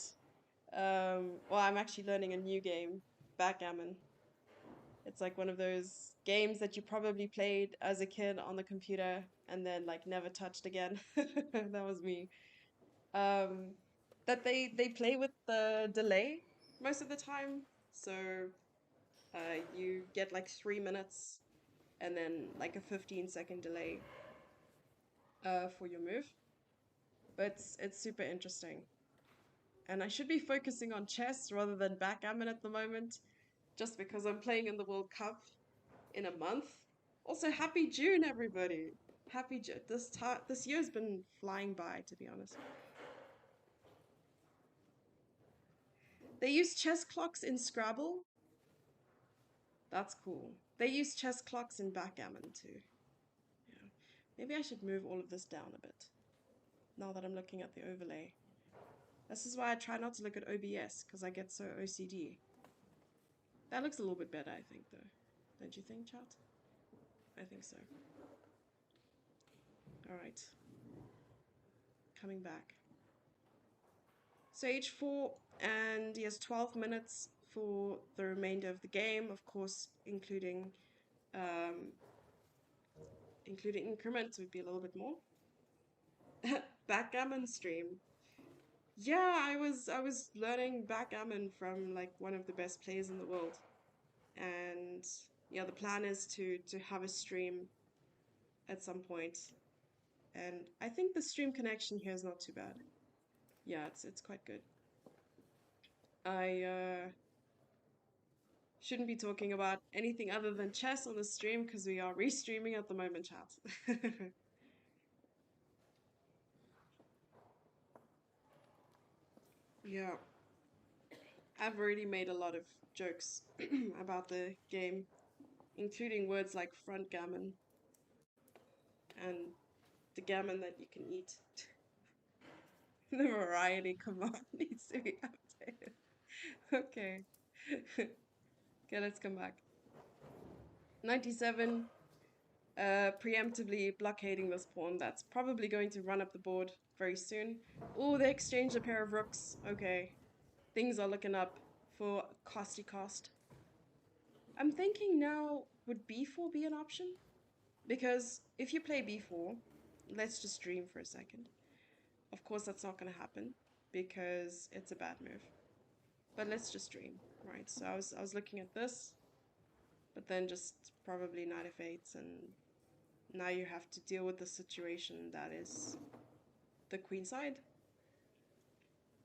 well, I'm actually learning a new game, backgammon. It's like one of those games that you probably played as a kid on the computer and then like never touched again. That was me. That they play with the delay most of the time. So you get like 3 minutes and then like a 15-second delay for your move. But it's super interesting. And I should be focusing on chess rather than backgammon at the moment, just because I'm playing in the World Cup in a month. Also, happy June, everybody! Happy June. This year's been flying by, to be honest. They use chess clocks in Scrabble. That's cool. They use chess clocks in backgammon too. Yeah. Maybe I should move all of this down a bit now that I'm looking at the overlay. This is why I try not to look at OBS, because I get so OCD. That looks a little bit better, I think, though. Don't you think, chat? I think so. Alright. Coming back. So H4, and he has 12 minutes for the remainder of the game, of course, including increments would be a little bit more. Backgammon stream. Yeah, I was learning backgammon from like one of the best players in the world. And yeah, the plan is to have a stream at some point. And I think the stream connection here is not too bad. Yeah, it's quite good. I shouldn't be talking about anything other than chess on the stream because we are restreaming at the moment, chat. Yeah, I've already made a lot of jokes about the game, including words like front gammon and the gammon that you can eat. The variety command needs to be updated. Okay. Okay, let's come back. 97. Preemptively blockading this pawn. That's probably going to run up the board very soon. Oh, they exchanged a pair of rooks. Okay. Things are looking up for Kost. I'm thinking now, would b4 be an option? Because if you play b4, let's just dream for a second. Of course, that's not going to happen because it's a bad move. But let's just dream, right? So I was looking at this, but then just probably knight f8, and now you have to deal with the situation that is the queen side.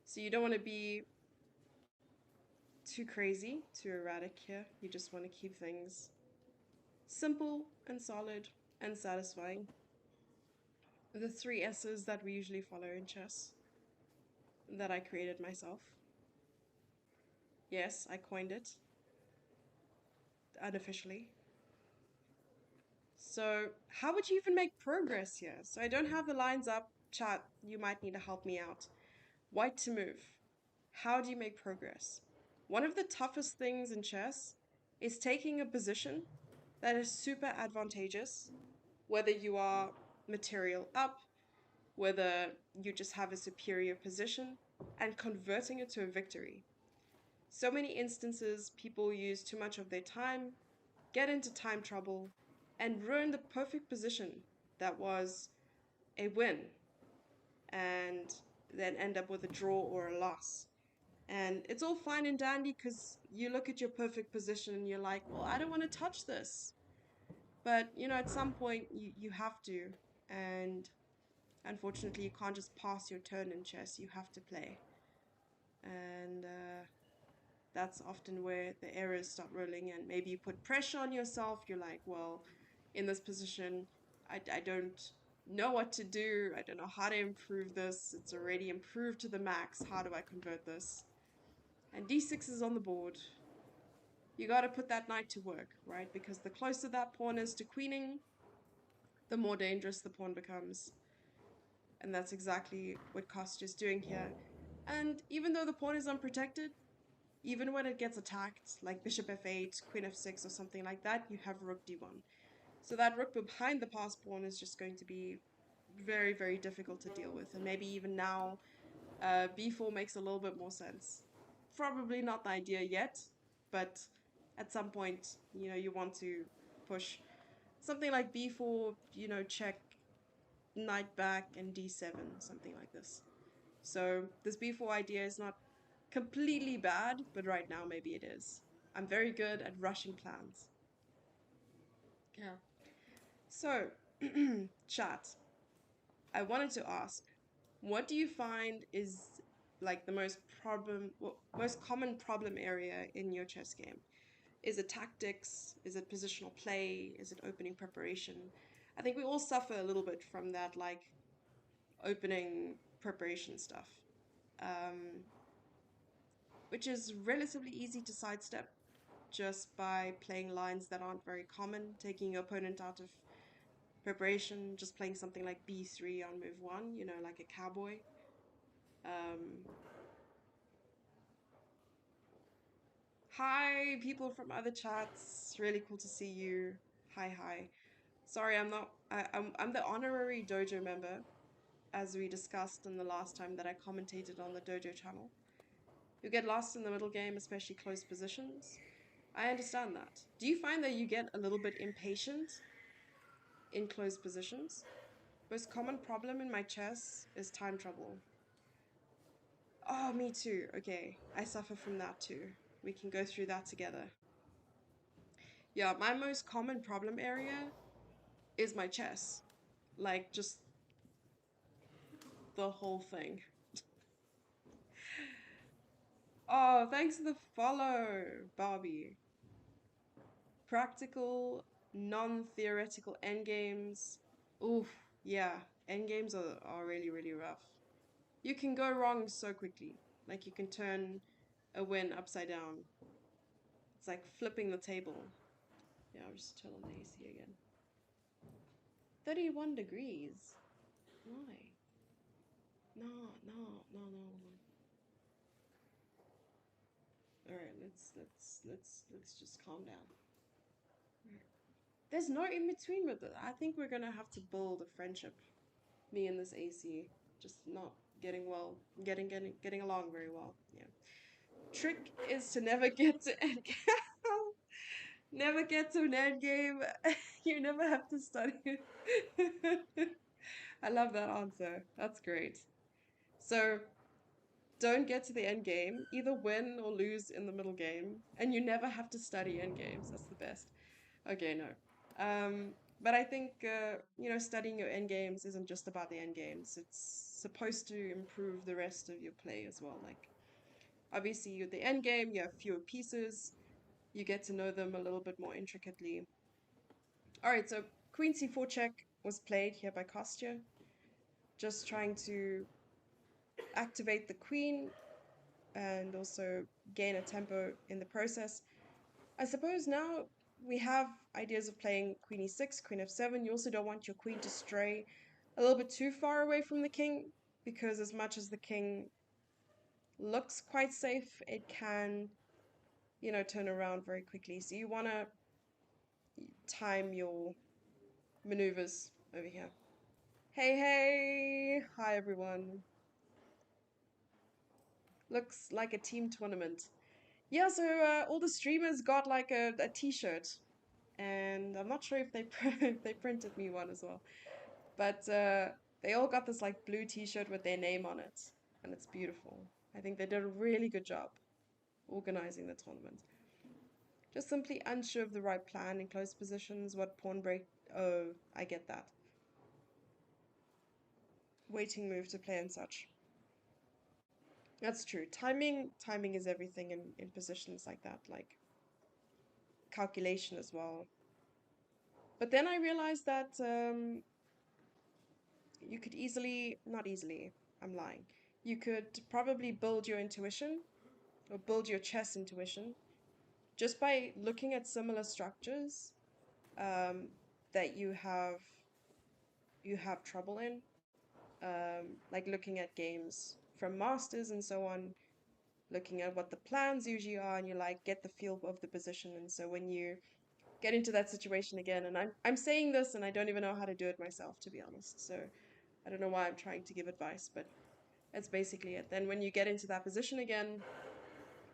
So you don't want to be too crazy, too erratic here. You just want to keep things Simple and solid and satisfying. The three S's that we usually follow in chess that I created myself. Yes, I coined it unofficially. So, how would you even make progress here? So, I don't have the lines up. Chat, you might need to help me out. White to move. How do you make progress? One of the toughest things in chess is taking a position that is super advantageous, whether you are material up, whether you just have a superior position, and converting it to a victory. So many instances, people use too much of their time, get into time trouble, and ruin the perfect position that was a win, and then end up with a draw or a loss. And it's all fine and dandy because you look at your perfect position and you're like, well, I don't want to touch this. But, at some point you have to. And unfortunately, you can't just pass your turn in chess. You have to play. And that's often where the errors start rolling in. Maybe you put pressure on yourself. You're like, well, in this position, I don't know what to do. I don't know how to improve this. It's already improved to the max. How do I convert this? And d6 is on the board. You got to put that knight to work, right? Because the closer that pawn is to queening, the more dangerous the pawn becomes. And that's exactly what Kostya is doing here. And even though the pawn is unprotected, even when it gets attacked, like bishop f8, queen f6 or something like that, you have rook d1. So that rook behind the passed pawn is just going to be very, very difficult to deal with. And maybe even now, b4 makes a little bit more sense. Probably not the idea yet, but at some point, you want to push something like b4, check knight back and d7, something like this. So this b4 idea is not completely bad, but right now maybe it is. I'm very good at rushing plans. Yeah. So, chat, I wanted to ask, what do you find is like the most common problem area in your chess game? Is it tactics? Is it positional play? Is it opening preparation? I think we all suffer a little bit from that, like opening preparation stuff, which is relatively easy to sidestep just by playing lines that aren't very common, taking your opponent out of preparation, just playing something like b3 on move 1, like a cowboy. Hi, people from other chats. Really cool to see you. Hi, hi. Sorry, I'm not. I'm the honorary Dojo member, as we discussed in the last time that I commentated on the Dojo channel. You get lost in the middle game, especially close positions. I understand that. Do you find that you get a little bit impatient in close positions? Most common problem in my chess is time trouble. Oh, me too. Okay, I suffer from that too. We can go through that together. Yeah, my most common problem area is my chess. Like, just the whole thing. Oh, thanks for the follow, Barbie. Practical, non-theoretical endgames. Oof, yeah, endgames are really, really rough. You can go wrong so quickly. Like, you can turn a win upside down. It's like flipping the table. Yeah, I'll just turn on the AC again. 31 degrees. Why? No, no, no, no, no. All right, let's just calm down. There's no in between with it. I think we're gonna have to build a friendship. Me and this AC, just not getting along very well. Yeah. Trick is to never get to end game. Never get to an end game. You never have to study. I love that answer. That's great. So don't get to the end game. Either win or lose in the middle game, and you never have to study end games. That's the best. Okay, no. But I think studying your end games isn't just about the end games. It's supposed to improve the rest of your play as well. Like obviously, with the end game, you have fewer pieces. You get to know them a little bit more intricately. Alright, so queen c4 check was played here by Kostya. Just trying to activate the queen and also gain a tempo in the process. I suppose now we have ideas of playing queen e6, queen f7. You also don't want your queen to stray a little bit too far away from the king, because as much as the king looks quite safe, it can, you know, turn around very quickly. So you want to time your maneuvers over here. Hey, hey! Hi, everyone. Looks like a team tournament. Yeah, so all the streamers got like a t-shirt, and I'm not sure if they if they printed me one as well, but they all got this like blue t-shirt with their name on it, and it's beautiful. I think they did a really good job organizing the tournament. Just simply unsure of the right plan in close positions, what pawn break. Oh, I get that. Waiting move to play and such. That's true. Timing is everything in positions like that, like calculation as well. But then I realized that you could easily, not easily, I'm lying. You could probably build your intuition or build your chess intuition just by looking at similar structures um, that you have trouble in, like looking at games from masters and so on, looking at what the plans usually are, and you like get the feel of the position. And so when you get into that situation again, and I'm saying this and I don't even know how to do it myself, to be honest. So I don't know why I'm trying to give advice, but that's basically it. Then when you get into that position again,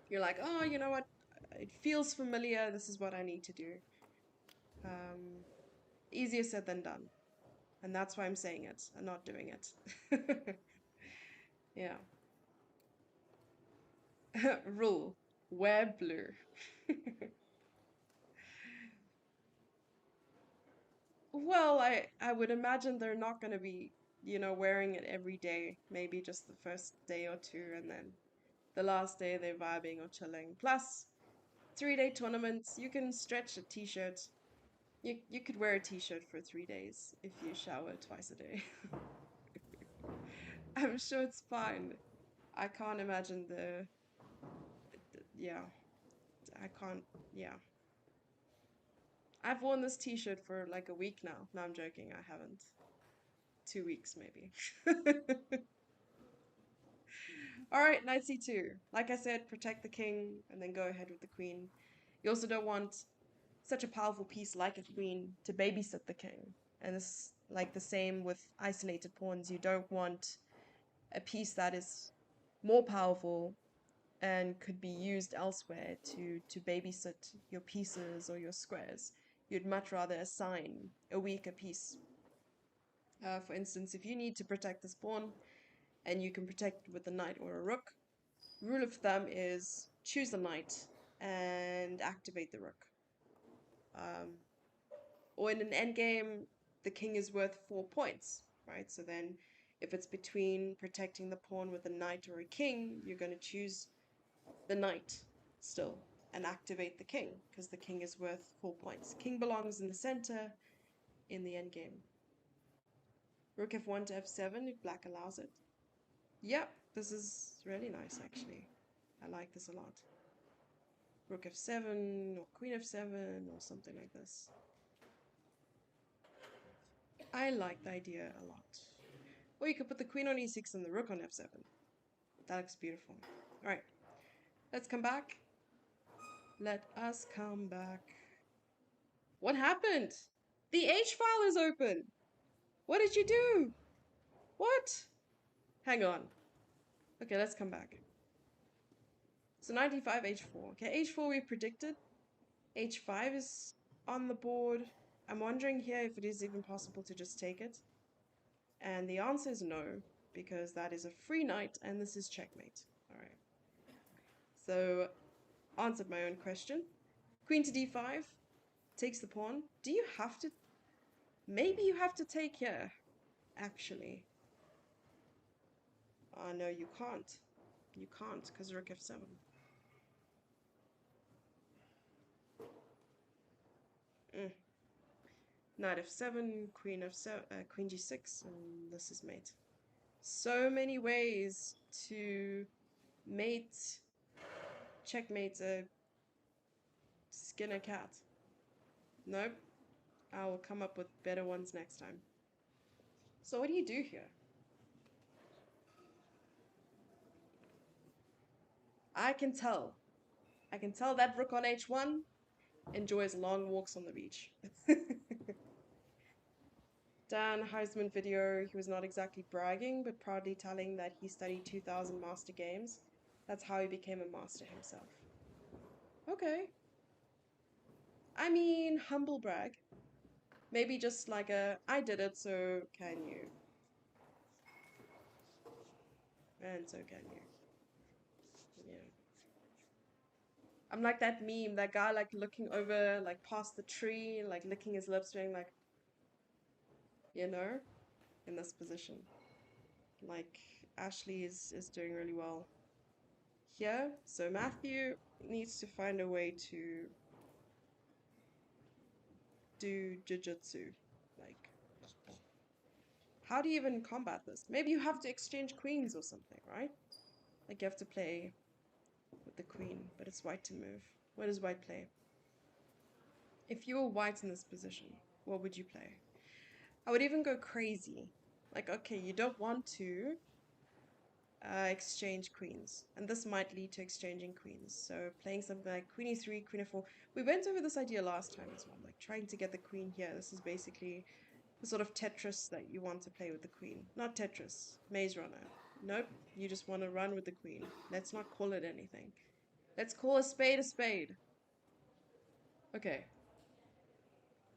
you're like, oh, you know what? It feels familiar. This is what I need to do. Um, Easier said than done. And that's why I'm saying it and not doing it. Yeah. Rule. Wear blue. Well, I would imagine they're not going to be, you know, wearing it every day. Maybe just the first day or two, and then the last day they're vibing or chilling. Plus, 3-day tournaments, you can stretch a t-shirt. You could wear a t-shirt for 3 days if you shower twice a day. I'm sure it's fine. I can't imagine yeah, I can't, yeah. I've worn this t-shirt for like a week now. No, I'm joking, I haven't. 2 weeks maybe. All right, knight c2. Like I said, protect the king and then go ahead with the queen. You also don't want such a powerful piece like a queen to babysit the king. And it's like the same with isolated pawns. You don't want a piece that is more powerful and could be used elsewhere to babysit your pieces or your squares. You'd much rather assign a weaker piece. For instance, if you need to protect this pawn and you can protect it with a knight or a rook, rule of thumb is choose the knight and activate the rook. Or in an endgame, the king is worth 4 points, right? So then if it's between protecting the pawn with a knight or a king, you're going to choose the knight still and activate the king because the king is worth 4 points. King belongs in the center in the endgame. Rook f1 to f7 if black allows it. Yep, this is really nice actually. I like this a lot. Rook f7 or queen f7 or something like this. I like the idea a lot. Or you could put the queen on e6 and the rook on f7. That looks beautiful. Alright, let's come back. Let us come back. What happened? The H file is open. What did you do? What? Hang on. Okay, let's come back. So 95 h4. Okay, h4 we predicted. h5 is on the board. I'm wondering here if it is even possible to just take it. And the answer is no, because that is a free knight and this is checkmate. Alright. So, answered my own question. Queen to d5. Takes the pawn. Do you have to? Maybe you have to take here, actually. No, you can't. You can't, because rook f7. Mm. Knight f7, queen f7, queen g6, and this is mate. So many ways to mate, checkmate a Skinner cat. Nope, I will come up with better ones next time. So what do you do here? I can tell that rook on h1 enjoys long walks on the beach. Dan Heisman video, he was not exactly bragging, but proudly telling that he studied 2,000 master games. That's how he became a master himself. Okay. I mean, humble brag. Maybe just like a, I did it, so can you? And so can you. Yeah. I'm like that meme, that guy like looking over, like past the tree, like licking his lips, being like, you know, in this position. Like, Ashley is doing really well here. So Matthew needs to find a way to do jujutsu. Like, how do you even combat this? Maybe you have to exchange queens or something, right? Like you have to play with the queen, but it's white to move. What does white play? If you were white in this position, what would you play? I would even go crazy. Like, okay, you don't want to exchange queens, and this might lead to exchanging queens. So playing something like queen e3, queen f4. We went over this idea last time as well, like trying to get the queen here. This is basically the sort of Tetris that you want to play with the queen. Not Tetris, Maze Runner. Nope, you just want to run with the queen. Let's not call it anything. Let's call a spade a spade. Okay,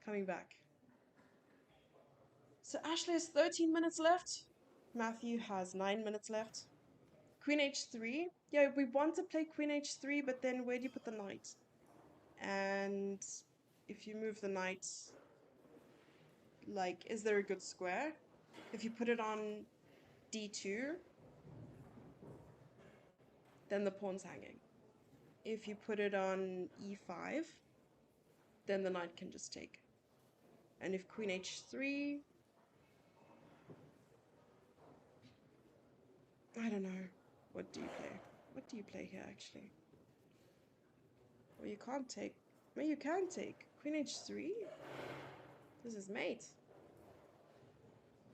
coming back. So Ashley has 13 minutes left. Matthew has 9 minutes left. Queen h3. Yeah, we want to play queen h3, but then where do you put the knight? And if you move the knight, like, is there a good square? If you put it on d2, then the pawn's hanging. If you put it on e5, then the knight can just take. And if queen h3, I don't know. What do you play? What do you play here, actually? Well, you can't take. Well, you can take. Queen h3? This is mate.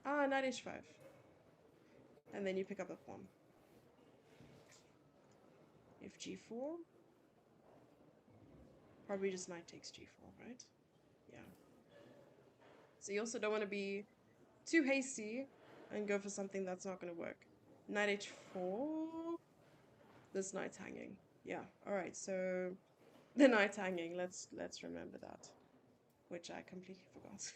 Ah, knight h5. And then you pick up the pawn. If g4, probably just knight takes g4, right? Yeah. So you also don't want to be too hasty and go for something that's not going to work. Knight h4. This knight's hanging. Yeah. All right. So the knight's hanging. Let's remember that, which I completely forgot.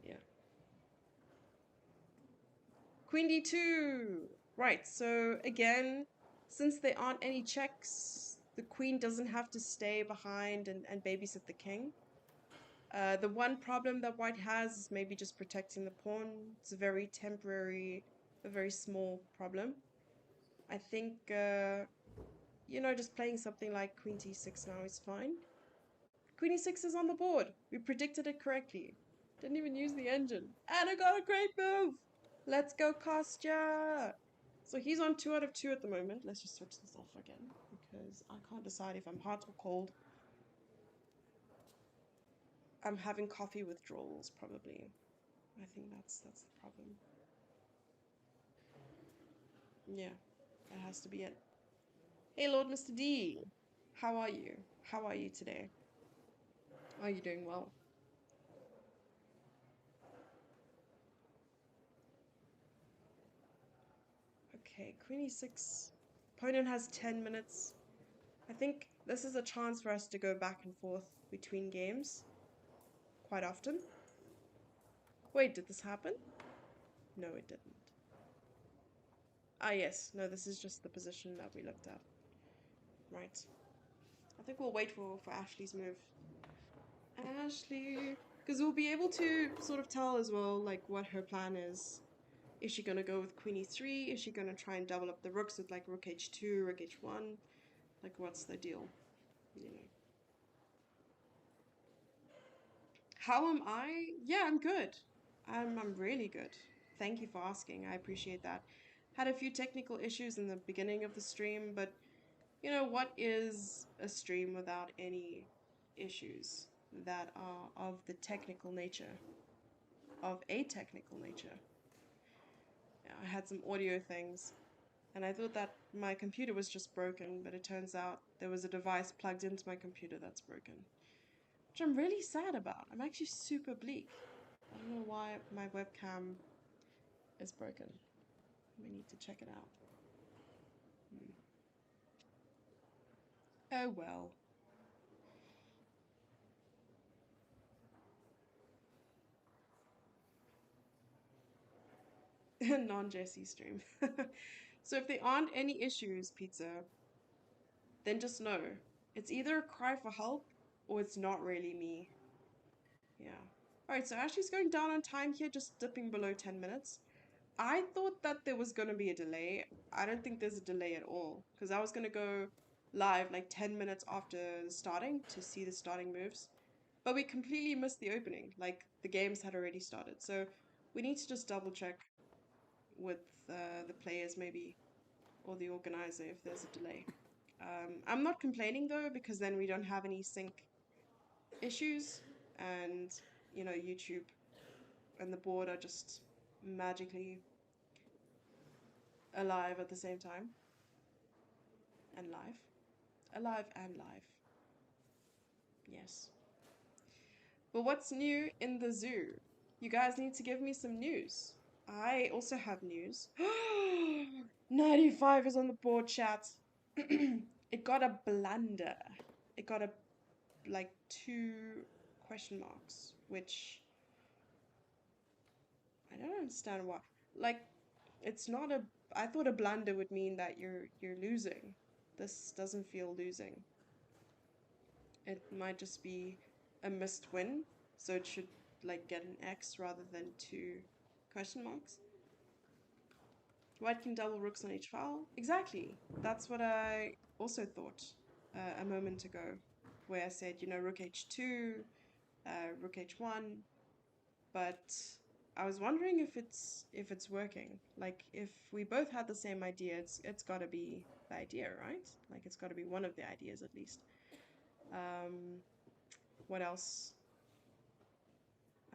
Yeah. Queen d2. Right. So again, since there aren't any checks, the queen doesn't have to stay behind and babysit the king. The one problem that white has is maybe just protecting the pawn. It's a very temporary, a very small problem. I think, you know, just playing something like queen t6 now is fine. Queen e6 is on the board. We predicted it correctly. Didn't even use the engine. And I got a great move! Let's go, Kostya! So he's on 2 out of 2 at the moment. Let's just switch this off again, because I can't decide if I'm hot or cold. I'm having coffee withdrawals, probably. I think that's the problem. Yeah, that has to be it. Hey, Lord Mr. D! How are you? How are you today? Are you doing well? Okay, queen e6. Opponent has 10 minutes. I think this is a chance for us to go back and forth between games quite often. Wait, did this happen? No, it didn't. Ah, yes. No, this is just the position that we looked at. Right. I think we'll wait for Ashley's move. Ashley! Because we'll be able to sort of tell as well, like, what her plan is. Is she going to go with queen e3? Is she going to try and double up the rooks with, like, rook h2, rook h1? Like, what's the deal? You know. How am I? Yeah, I'm good. I'm really good. Thank you for asking. I appreciate that. Had a few technical issues in the beginning of the stream, but you know, what is a stream without any issues that are of the technical nature, of a technical nature? Yeah, I had some audio things, and I thought that my computer was just broken, but it turns out there was a device plugged into my computer that's broken, which I'm really sad about. I'm actually super bleak. I don't know why my webcam is broken. We need to check it out. Oh well. Non-Jesse stream. So if there aren't any issues, Pizza, then just know it's either a cry for help or it's not really me. Yeah. Alright, so Ashley's going down on time here, just dipping below 10 minutes. I thought that there was going to be a delay. I don't think there's a delay at all because I was going to go live like 10 minutes after starting to see the starting moves. But we completely missed the opening. Like the games had already started. So we need to just double check with the players maybe or the organizer if there's a delay. I'm not complaining though because then we don't have any sync issues and you know YouTube and the board are just magically alive at the same time and live. Alive and live. Yes. But what's new in the zoo? You guys need to give me some news. I also have news. 95 is on the board, chat. It got a blunder. It got a like 2 question marks, which I don't understand why. Like, it's not a. I thought a blunder would mean that you're losing. This doesn't feel losing. It might just be a missed win, so it should like get an X rather than 2 question marks. White can double rooks on each file. Exactly. That's what I also thought a moment ago, where I said, you know, rook h2, rook h1, but I was wondering if it's working. Like if we both had the same idea, it's got to be the idea, right? Like it's got to be one of the ideas at least. What else?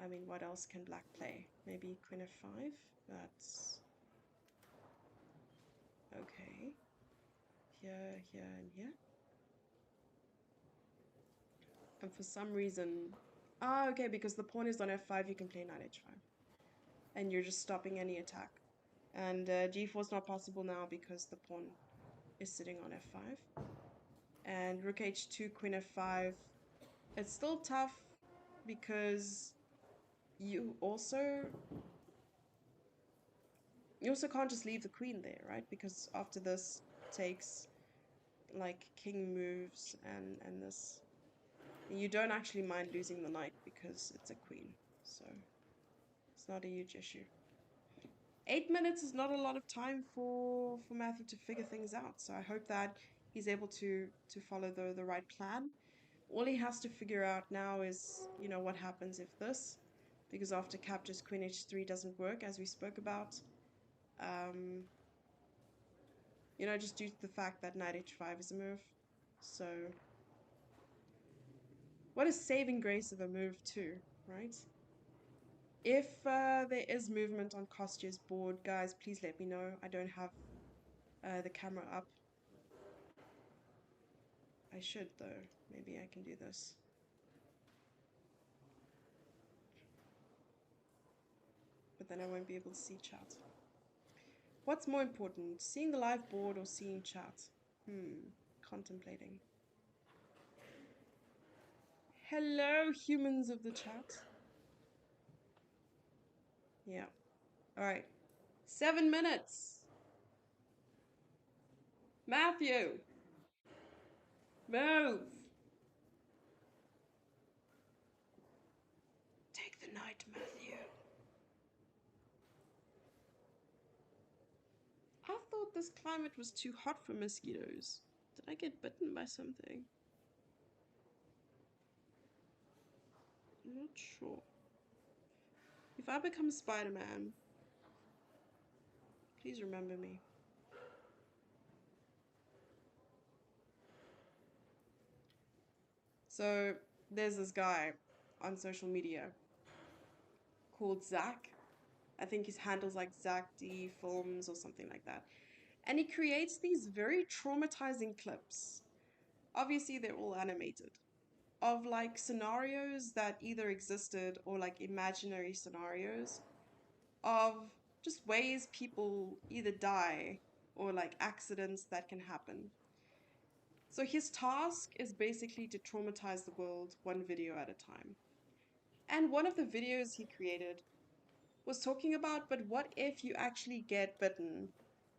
I mean, what else can black play? Maybe queen f5? That's okay. Here, here, and here. And for some reason... Ah, okay, because the pawn is on f5, you can play knight h5. And you're just stopping any attack. And g4 is not possible now because the pawn is sitting on f5. And rook h2, queen f5. It's still tough because you also can't just leave the queen there, right? Because after this takes like king moves and this, you don't actually mind losing the knight because it's a queen, so it's not a huge issue. 8 minutes is not a lot of time for Matthew to figure things out, so I hope that he's able to follow the right plan. All he has to figure out now is, you know, what happens if this, because after captures queen h3 doesn't work, as we spoke about. You know, just due to the fact that knight h5 is a move. So, what a saving grace of a move too, right? If there is movement on Kostya's board, guys, please let me know. I don't have the camera up. I should though. Maybe I can do this. But then I won't be able to see chat. What's more important, seeing the live board or seeing chat? Contemplating. Hello, humans of the chat. Yeah. Alright. 7 minutes. Matthew. Move. Take the knight, Matthew. I thought this climate was too hot for mosquitoes. Did I get bitten by something? I'm not sure. If I become Spider-Man, please remember me. So there's this guy on social media called Zach. I think his handle's like Zach D Films or something like that. And he creates these very traumatizing clips. Obviously, they're all animated, of like scenarios that either existed or like imaginary scenarios of just ways people either die or like accidents that can happen. So his task is basically to traumatize the world one video at a time. And one of the videos he created was talking about, but what if you actually get bitten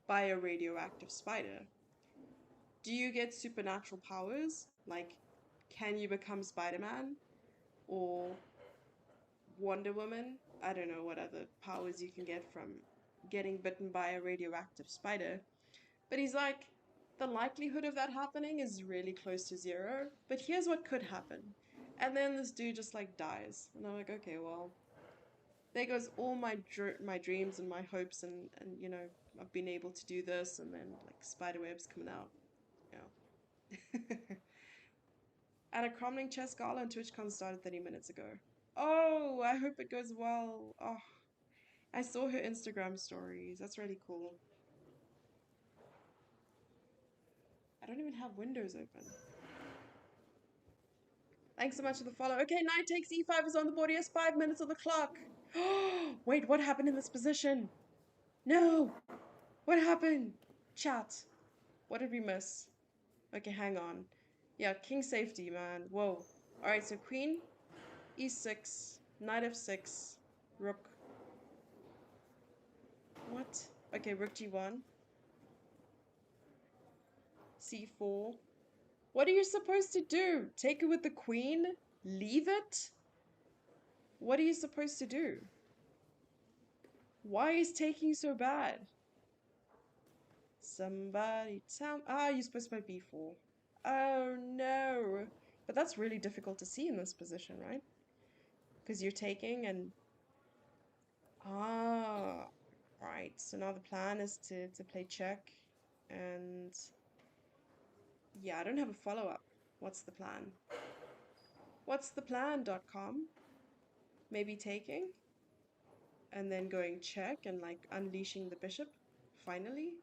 by a radioactive spider? Do you get supernatural powers? Like, can you become Spider-Man or Wonder Woman? I don't know what other powers you can get from getting bitten by a radioactive spider. But he's like, the likelihood of that happening is really close to zero. But here's what could happen. And then this dude just like dies. And I'm like, okay, well, there goes all my dreams and my hopes and you know, I've been able to do this and then like spiderwebs coming out. Yeah. At a crumbling chess gala on TwitchCon started 30 minutes ago. Oh, I hope it goes well. Oh, I saw her Instagram stories. That's really cool. I don't even have windows open. Thanks so much for the follow. Okay, knight takes e5 is on the board. He has 5 minutes on the clock. Wait, what happened in this position? No! What happened? Chat. What did we miss? Okay, hang on. Yeah, king safety, man. Whoa. Alright, so queen, e6, knight f6, rook. What? Okay, rook g1, c4. What are you supposed to do? Take it with the queen? Leave it? What are you supposed to do? Why is taking so bad? Somebody tell me. Ah, you're supposed to play b4. Oh no. But that's really difficult to see in this position, right? Because you're taking and... Ah, right. So now the plan is to play check and... Yeah, I don't have a follow-up. What's the plan? What's the plan.com? Maybe taking? And then going check and like unleashing the bishop? Finally?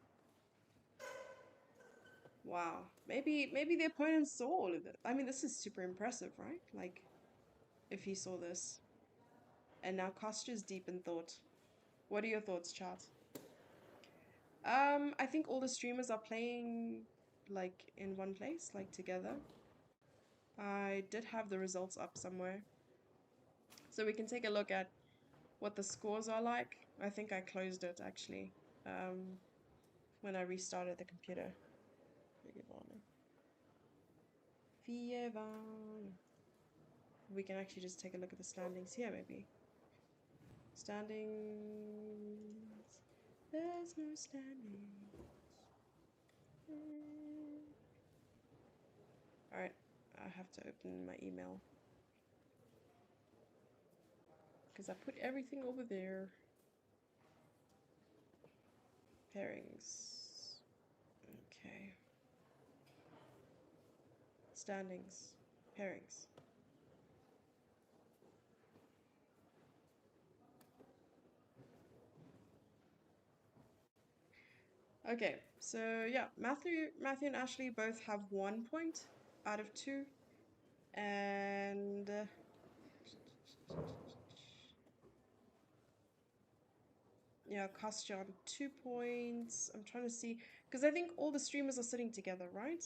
Wow. Maybe the opponent saw all of it. I mean, this is super impressive, right? Like, if he saw this. And now Kostya's deep in thought. What are your thoughts, chat? I think all the streamers are playing like in one place, like together. I did have the results up somewhere. So we can take a look at what the scores are like. I think I closed it actually when I restarted the computer. Vigevano. We can actually just take a look at the standings here, maybe. Standings. There's no standings. Alright, I have to open my email. Because I put everything over there. Pairings. Okay. Standings. Pairings. Okay, so yeah, Matthew and Ashley both have 1 point out of 2. And yeah, Kostya on 2 points. I'm trying to see, because I think all the streamers are sitting together, right?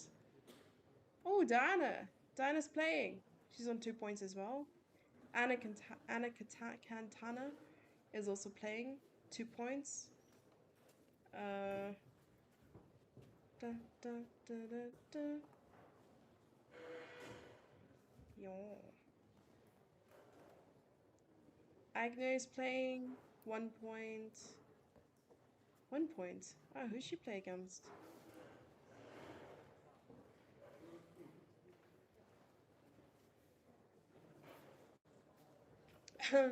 Oh, Diana. Diana's playing. She's on 2 points as well. Anna Cantana is also playing. 2 points. Da, da, da, da, da. Yeah. Agnes is playing. 1 point. 1 point. Oh, who's she play against?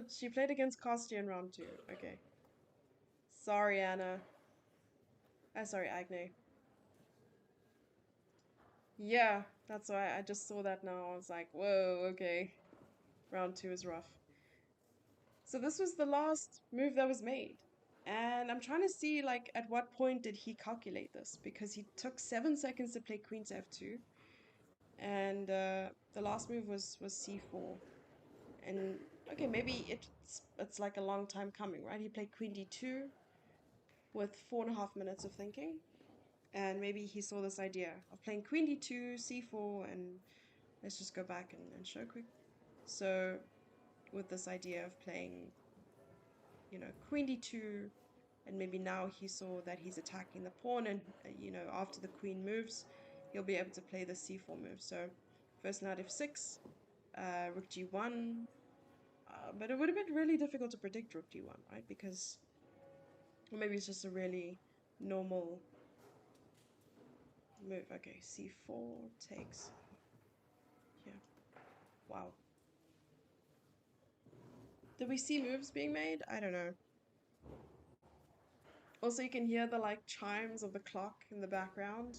She played against Kostya in round 2. Okay. Sorry, Anna. Sorry, Agne. Yeah, that's why I just saw that now. I was like, whoa, okay. Round 2 is rough. So this was the last move that was made. And I'm trying to see, like, at what point did he calculate this? Because he took 7 seconds to play queen to f2. And the last move was c4. And, okay, maybe it's like a long time coming, right? He played queen d2 with 4.5 minutes of thinking. And maybe he saw this idea of playing queen d2, c4, and let's just go back and show quick. So with this idea of playing, you know, queen d2, and maybe now he saw that he's attacking the pawn, and you know, after the queen moves, he'll be able to play the c4 move. So first knight f6, rook g1, but it would have been really difficult to predict rook g1, right? Because, or maybe it's just a really normal move. Okay, c4 takes, yeah, wow. Did we see moves being made? I don't know. Also, you can hear the like chimes of the clock in the background.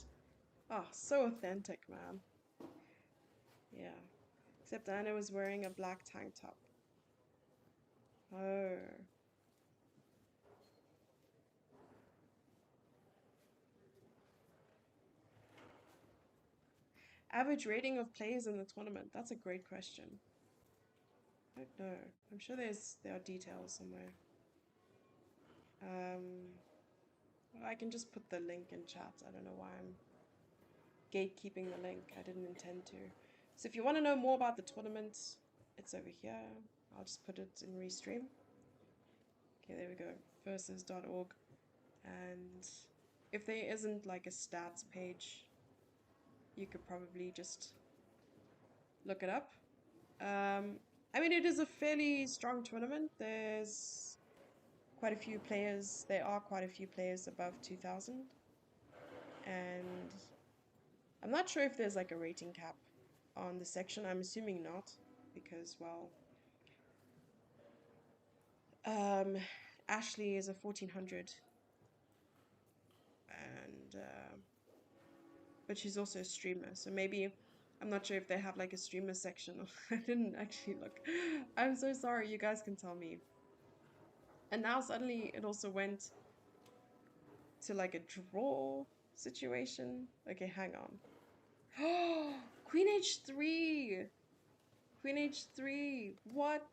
Ah, so authentic, man. Yeah. Except Anna was wearing a black tank top. Oh. Average rating of players in the tournament. That's a great question. I don't know. I'm sure there are details somewhere. Well, I can just put the link in chat. I don't know why I'm gatekeeping the link. I didn't intend to. So if you want to know more about the tournament, it's over here. I'll just put it in Restream. Okay, there we go. Versus.org. And if there isn't like a stats page, you could probably just look it up. I mean, it is a fairly strong tournament. There's quite a few players. There are quite a few players above 2,000. And I'm not sure if there's like a rating cap on the section. I'm assuming not, because, well, Ashley is a 1400, and but she's also a streamer, so maybe I'm not sure if they have like a streamer section. I didn't actually look. I'm so sorry. You guys can tell me. And now suddenly it also went to like a draw situation. Okay, hang on. Oh, Queen h3. Queen h3. What?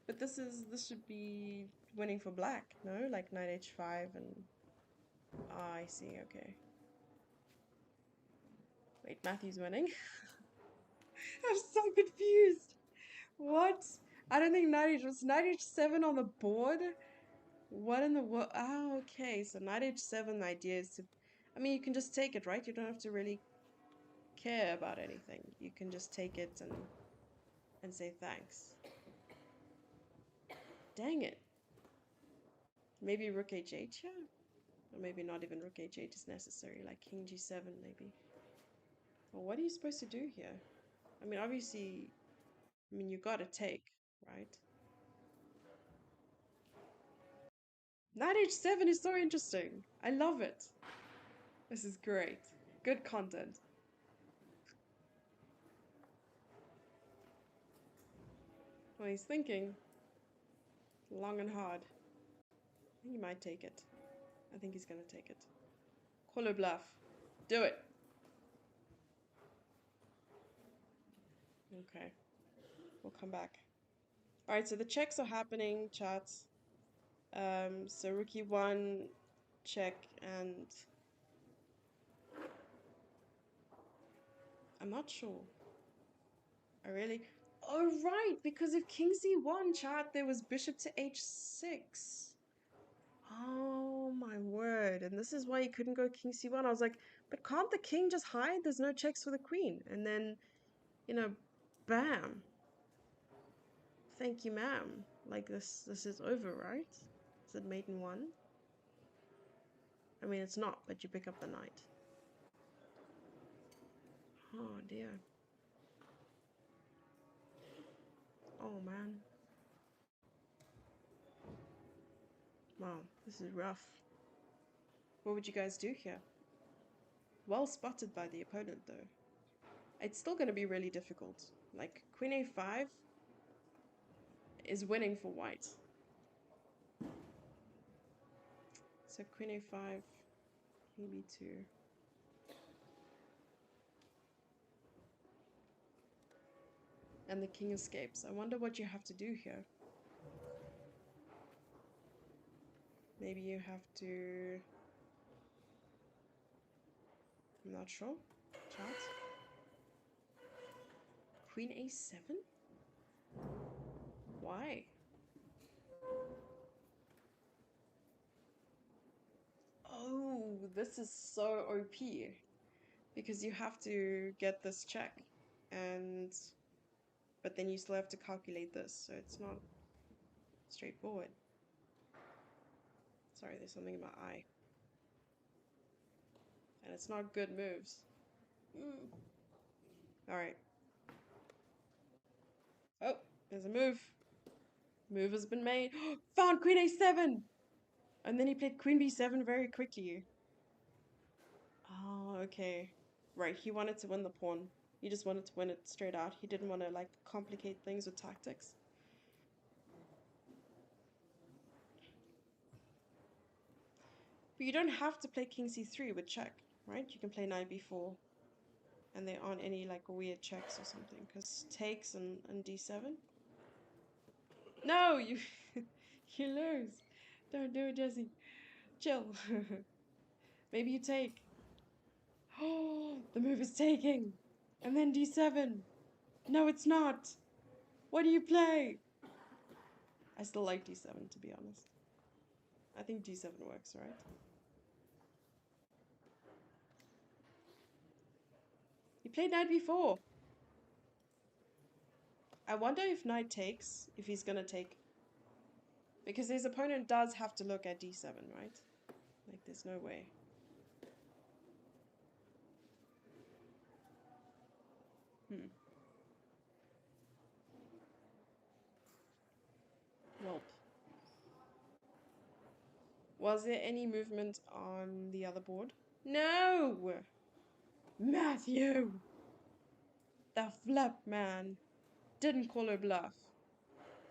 But this should be winning for black, no? Like knight h5 and ah, I see. Okay. Wait, Matthew's winning. I'm so confused. What? I don't think knight h7 on the board. What in the world? Ah, okay. So knight h7 the idea is to, I mean, you can just take it, right? You don't have to really care about anything. You can just take it and say thanks. Dang it. Maybe rook h8 here? Or maybe not even rook h8 is necessary, like king g7 maybe. Well, what are you supposed to do here? I mean, obviously, I mean, you gotta take, right? Knight h7 is so interesting. I love it. This is great. Good content. Well, he's thinking long and hard. He might take it. I think he's gonna take it. Call a bluff. Do it. Okay. We'll come back. Alright, so the checks are happening, chats. So rook e1 check, and I'm not sure. I really... Oh, right, because if king c1, chat, there was bishop to h6. Oh, my word. And this is why you couldn't go king c1. I was like, but can't the king just hide? There's no checks for the queen. And then, you know, bam. Thank you, ma'am. Like, this is over, right? Is it mate in 1? I mean, it's not, but you pick up the knight. Oh, dear. Oh, man. Wow, this is rough. What would you guys do here? Well spotted by the opponent, though. It's still going to be really difficult. Like, queen a5 is winning for white. So queen a5, king b2. And the king escapes. I wonder what you have to do here. Maybe you have to... I'm not sure. Chat. Queen a7? Why? Oh, this is so OP. Because you have to get this check. But then you still have to calculate this. So it's not straightforward. Sorry, there's something in my eye. And it's not good moves. Alright. Oh, there's a move. Move has been made. Found queen a7! And then he played queen b7 very quickly. Oh, okay. Right, he wanted to win the pawn. He just wanted to win it straight out. He didn't want to, like, complicate things with tactics. But you don't have to play king c3 with check, right? You can play knight b4. And there aren't any, like, weird checks or something. Because takes and d7. No, you... you lose. Don't do it, Jesse. Chill. Maybe you take. Oh, the move is taking. And then d7. No, it's not. What do you play? I still like d7, to be honest. I think d7 works, right? He played knight b4. I wonder if knight takes, if he's gonna take. Because his opponent does have to look at d7, right? Like, there's no way. Welp. Was there any movement on the other board? No! Matthew! The flip, man. Didn't call her bluff.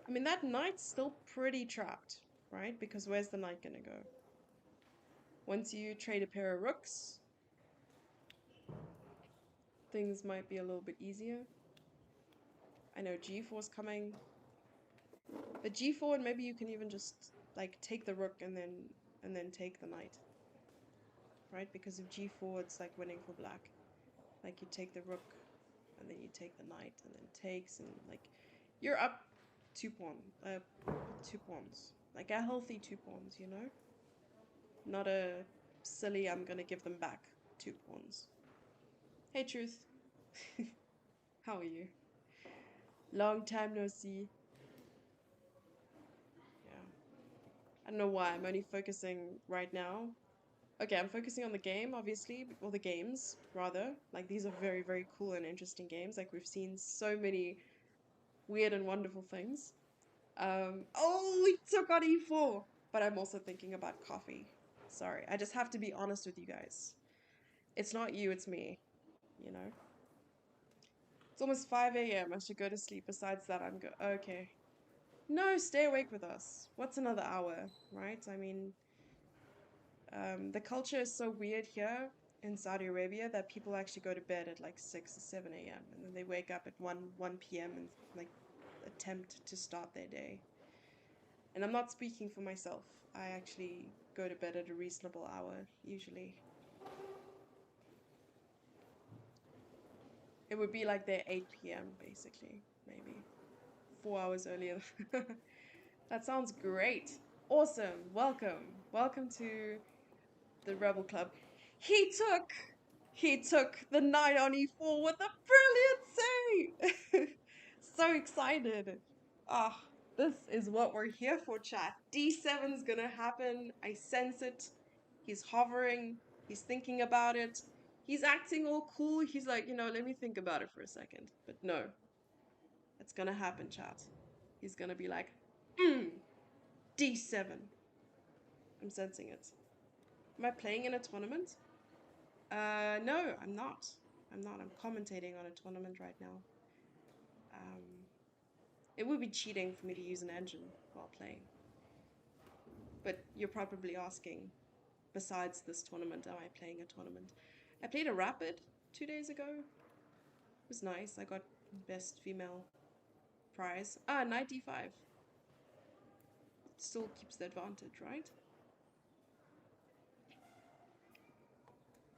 I mean, that knight's still pretty trapped, right? Because where's the knight gonna go? Once you trade a pair of rooks, things might be a little bit easier. I know g4's coming. But g4, and maybe you can even just, like, take the rook and then take the knight. Right? Because of g4, it's like winning for black. Like, you take the rook, and then you take the knight, and then takes, and, like, you're up two pawns. Like, a healthy 2 pawns, you know? Not a silly, I'm gonna give them back 2 pawns. Hey, Truth. How are you? Long time no see. Yeah. I don't know why, I'm only focusing right now. Okay, I'm focusing on the game, obviously, or the games, rather. Like, these are very, very cool and interesting games. Like, we've seen so many weird and wonderful things. Oh, we took on e4! But I'm also thinking about coffee. Sorry, I just have to be honest with you guys. It's not you, it's me, you know? It's almost 5 a.m. I should go to sleep. Besides that, I'm good. Okay. No, stay awake with us. What's another hour, right? I mean, the culture is so weird here in Saudi Arabia that people actually go to bed at like 6 or 7 a.m. and then they wake up at 1 p.m. and like attempt to start their day. And I'm not speaking for myself. I actually go to bed at a reasonable hour, usually. It would be like their 8 p.m. basically, maybe. 4 hours earlier. That sounds great. Awesome. Welcome. Welcome to the Rebel Club. He took the knight on e4 with a brilliant save. So excited. Ah, this is what we're here for, chat. d7's gonna happen. I sense it. He's hovering. He's thinking about it. He's acting all cool. He's like, let me think about it for a second. But no, it's gonna happen, chat. He's gonna be like, d7. I'm sensing it. Am I playing in a tournament? No, I'm not. I'm not. I'm commentating on a tournament right now. It would be cheating for me to use an engine while playing. But you're probably asking, besides this tournament, am I playing a tournament? I played a Rapid 2 days ago. It was nice. I got best female prize. Ah, knight d5. It still keeps the advantage, right?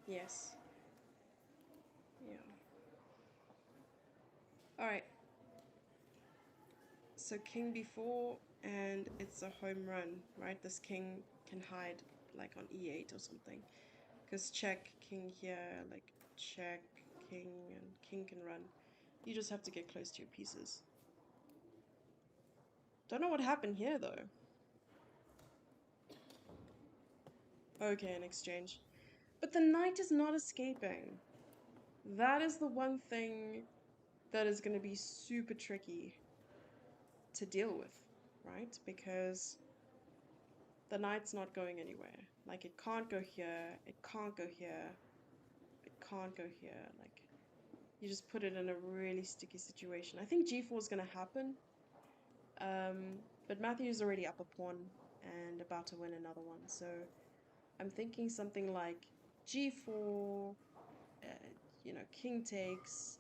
Yes. Yeah. Alright. So king b4, and it's a home run, right? This king can hide like on e8 or something. Because check, king here, like check, king, and king can run. You just have to get close to your pieces. Don't know what happened here though. Okay, an exchange. But the knight is not escaping. That is the one thing that is going to be super tricky to deal with, right? Because the knight's not going anywhere. Like, it can't go here, it can't go here, it can't go here. Like, you just put it in a really sticky situation. I think g4 is going to happen. But Matthew's already up a pawn and about to win another one. So I'm thinking something like g4, you know, king takes,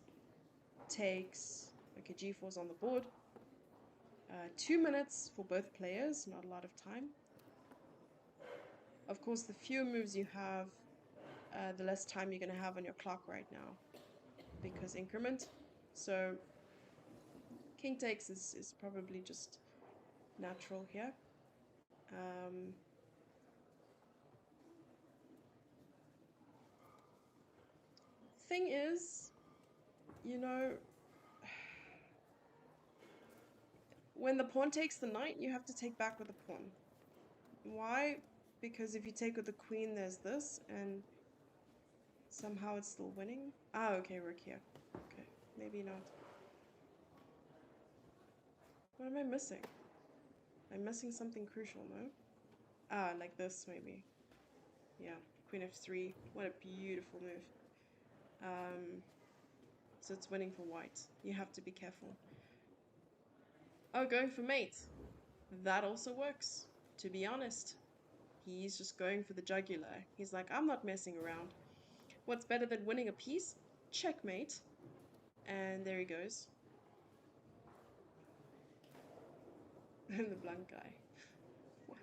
takes. Okay, g4's on the board. 2 minutes for both players, not a lot of time. Of course, the fewer moves you have, the less time you're going to have on your clock right now, because increment. So king takes is probably just natural here. Thing is, you know, when the pawn takes the knight, you have to take back with the pawn. Why? Because if you take with the queen, there's this, and somehow it's still winning. Ah, okay, rook here. Okay, maybe not. What am I missing? I'm missing something crucial, no? Ah, like this, maybe. Yeah, queen f3. What a beautiful move. So it's winning for white. You have to be careful. Oh, going for mate. That also works, to be honest. He's just going for the jugular. He's like, I'm not messing around. What's better than winning a piece? Checkmate. And there he goes. And the blank guy. What?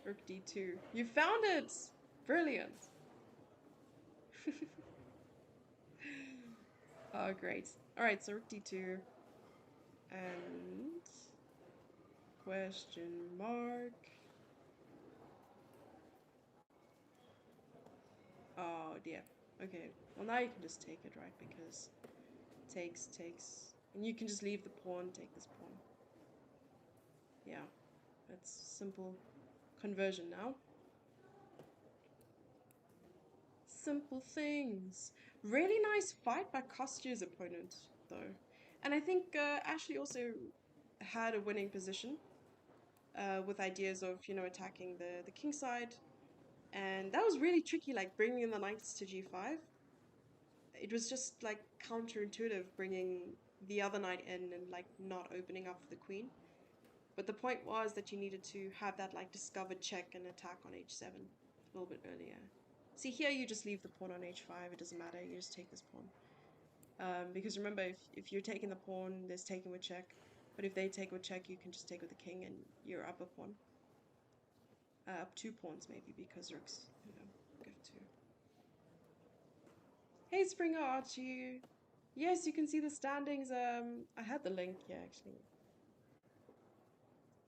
Rook d2. You found it! Brilliant. Oh, great. Alright, so rook d2. And... question mark. Oh, dear. Okay. Well, now you can just take it, right? Because takes. And you can just leave the pawn, take this pawn. Yeah. That's simple conversion now. Simple things. Really nice fight by Kostya's opponent, though. And I think Ashley also had a winning position with ideas of, you know, attacking the king side. And that was really tricky, like bringing the knights to g5. It was just like counterintuitive bringing the other knight in and like not opening up for the queen. But the point was that you needed to have that like discovered check and attack on h7 a little bit earlier. See, here you just leave the pawn on h5, it doesn't matter, you just take this pawn. Because remember, if you're taking the pawn, there's taking with check. But if they take with check, you can just take with the king and you're up a pawn. Up 2 pawns maybe, because rooks, you know, give 2. Hey Springer Archie! Yes, you can see the standings. I had the link, yeah, actually.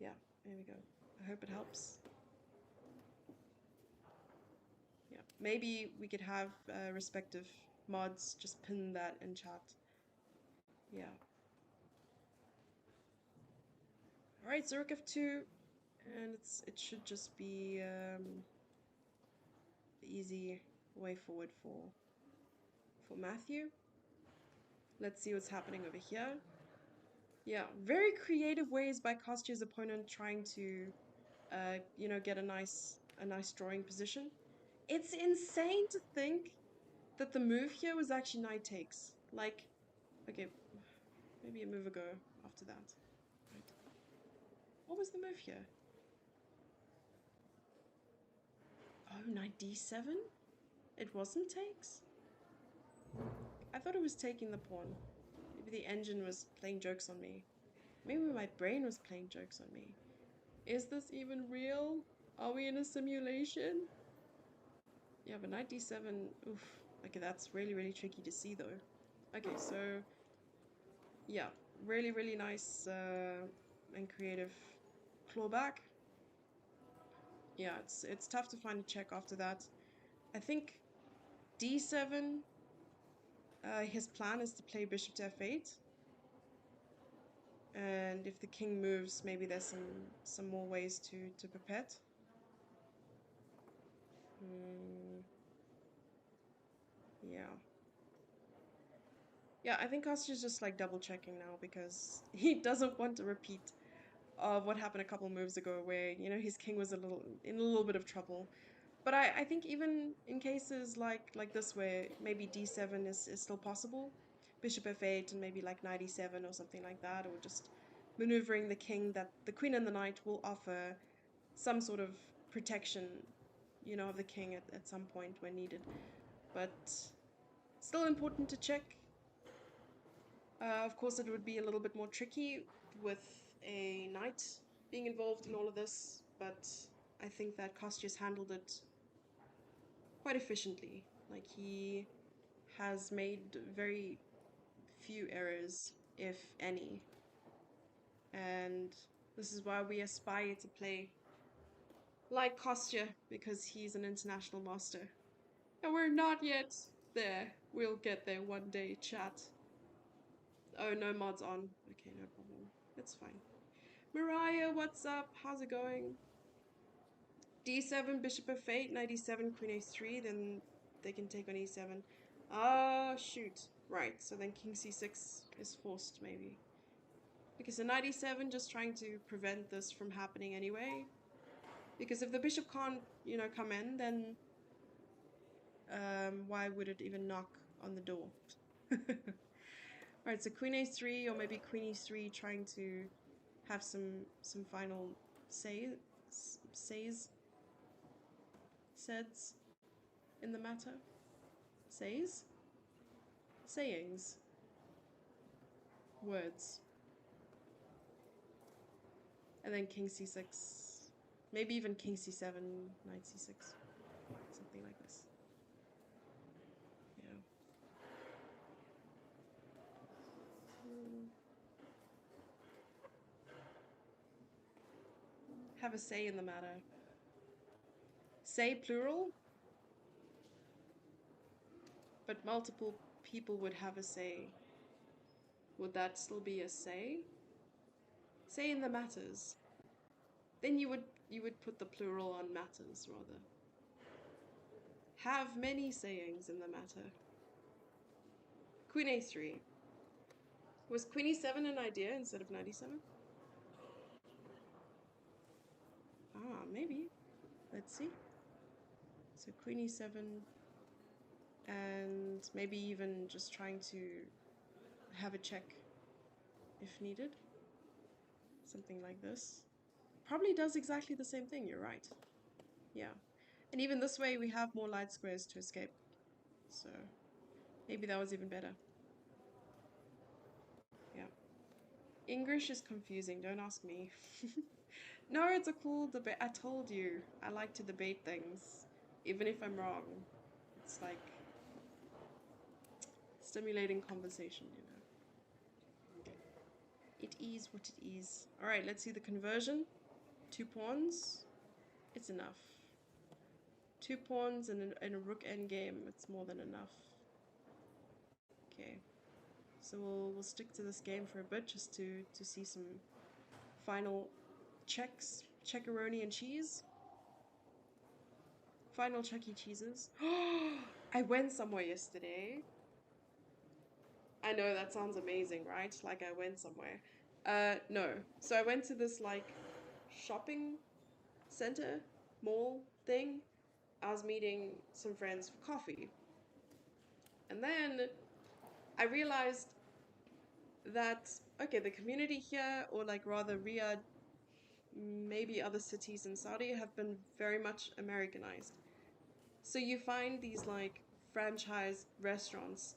Yeah, there we go. I hope it helps. Yeah, maybe we could have respective mods just pin that in chat. Yeah. Alright, so rook f2, and it should just be the easy way forward for Matthew. Let's see what's happening over here. Yeah, very creative ways by Kostya's opponent trying to, you know, get a nice drawing position. It's insane to think that the move here was actually knight takes. Like, okay, maybe a move ago after that. Right. What was the move here? Oh, knight d7? It wasn't takes? I thought it was taking the pawn. Maybe the engine was playing jokes on me. Maybe my brain was playing jokes on me. Is this even real? Are we in a simulation? Yeah, but knight d7, oof. Okay, that's really, really tricky to see though. Okay, so yeah, really, really nice and creative clawback. Yeah, it's tough to find a check after that. I think d7, his plan is to play bishop to f8. And if the king moves, maybe there's some more ways to perpet. Yeah. Yeah, I think Kostya's just like double checking now because he doesn't want a repeat of what happened a couple moves ago where, you know, his king was in a little bit of trouble. But I think even in cases like this where maybe d7 is still possible, bishop f8 and maybe like knight e7 or something like that, or just maneuvering the king, that the queen and the knight will offer some sort of protection, you know, of the king at some point when needed. But still important to check. Of course, it would be a little bit more tricky with a knight being involved in all of this, but I think that Kostya's handled it quite efficiently. Like, he has made very few errors, if any, and this is why we aspire to play like Kostya, because he's an international master. And we're not yet there. We'll get there one day, chat. Oh, no mods on. Okay, no problem. It's fine. Mariah, what's up? How's it going? d7, bishop f8, knight e7, queen a3, then they can take on e7. Ah, shoot. Right, so then king c6 is forced, maybe. Because the knight e7 just trying to prevent this from happening anyway. Because if the bishop can't, you know, come in, then why would it even knock on the door? Right, so queen a3 or maybe queen e3 trying to have some final says in the matter. Sayings, words. And then king c6, maybe even king c7, knight c6, something like this. Yeah. Have a say in the matter. Say plural, but multiple people would have a say. Would that still be a say? Say in the matters. Then you would put the plural on matters rather. Have many sayings in the matter. Queen a3. Was queen e7 an idea instead of knight e7? Ah, maybe. Let's see. So queen e7 and maybe even just trying to have a check if needed. Something like this. Probably does exactly the same thing, you're right. Yeah. And even this way we have more light squares to escape. So maybe that was even better. Yeah. English is confusing, don't ask me. No, it's a cool debate. I told you, I like to debate things, even if I'm wrong. It's like stimulating conversation, you know. It is what it is. All right, let's see the conversion. 2 pawns. It's enough. 2 pawns and a rook endgame. It's more than enough. Okay. So we'll stick to this game for a bit just to see some final checks. Checkeroni and cheese. Final Chuck E. Cheeses. I went somewhere yesterday. I know that sounds amazing, right? Like I went somewhere. No. So I went to this like shopping center, mall thing. I was meeting some friends for coffee. And then I realized that, okay, the community here, or like rather Riyadh, maybe other cities in Saudi, have been very much Americanized. So you find these like franchise restaurants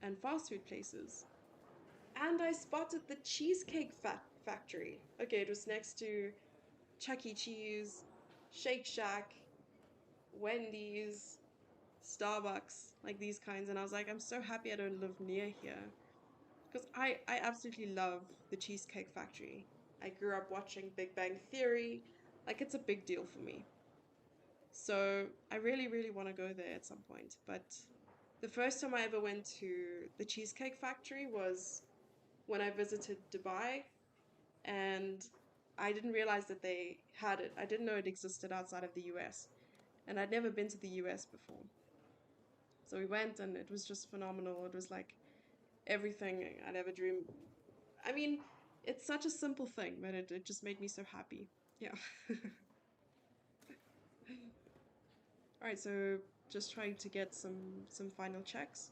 and fast food places. And I spotted the Cheesecake Factory. Okay, it was next to Chuck E. Cheese, Shake Shack, Wendy's, Starbucks, like these kinds. And I was like, I'm so happy I don't live near here. Because I absolutely love the Cheesecake Factory. I grew up watching Big Bang Theory. Like, it's a big deal for me. So I really, really want to go there at some point. But the first time I ever went to the Cheesecake Factory was when I visited Dubai, and I didn't realize that they had it. I didn't know it existed outside of the US, and I'd never been to the US before. So we went, and it was just phenomenal. It was like everything I'd ever dreamed. I mean, it's such a simple thing, but it just made me so happy. Yeah. All right, so just trying to get some final checks.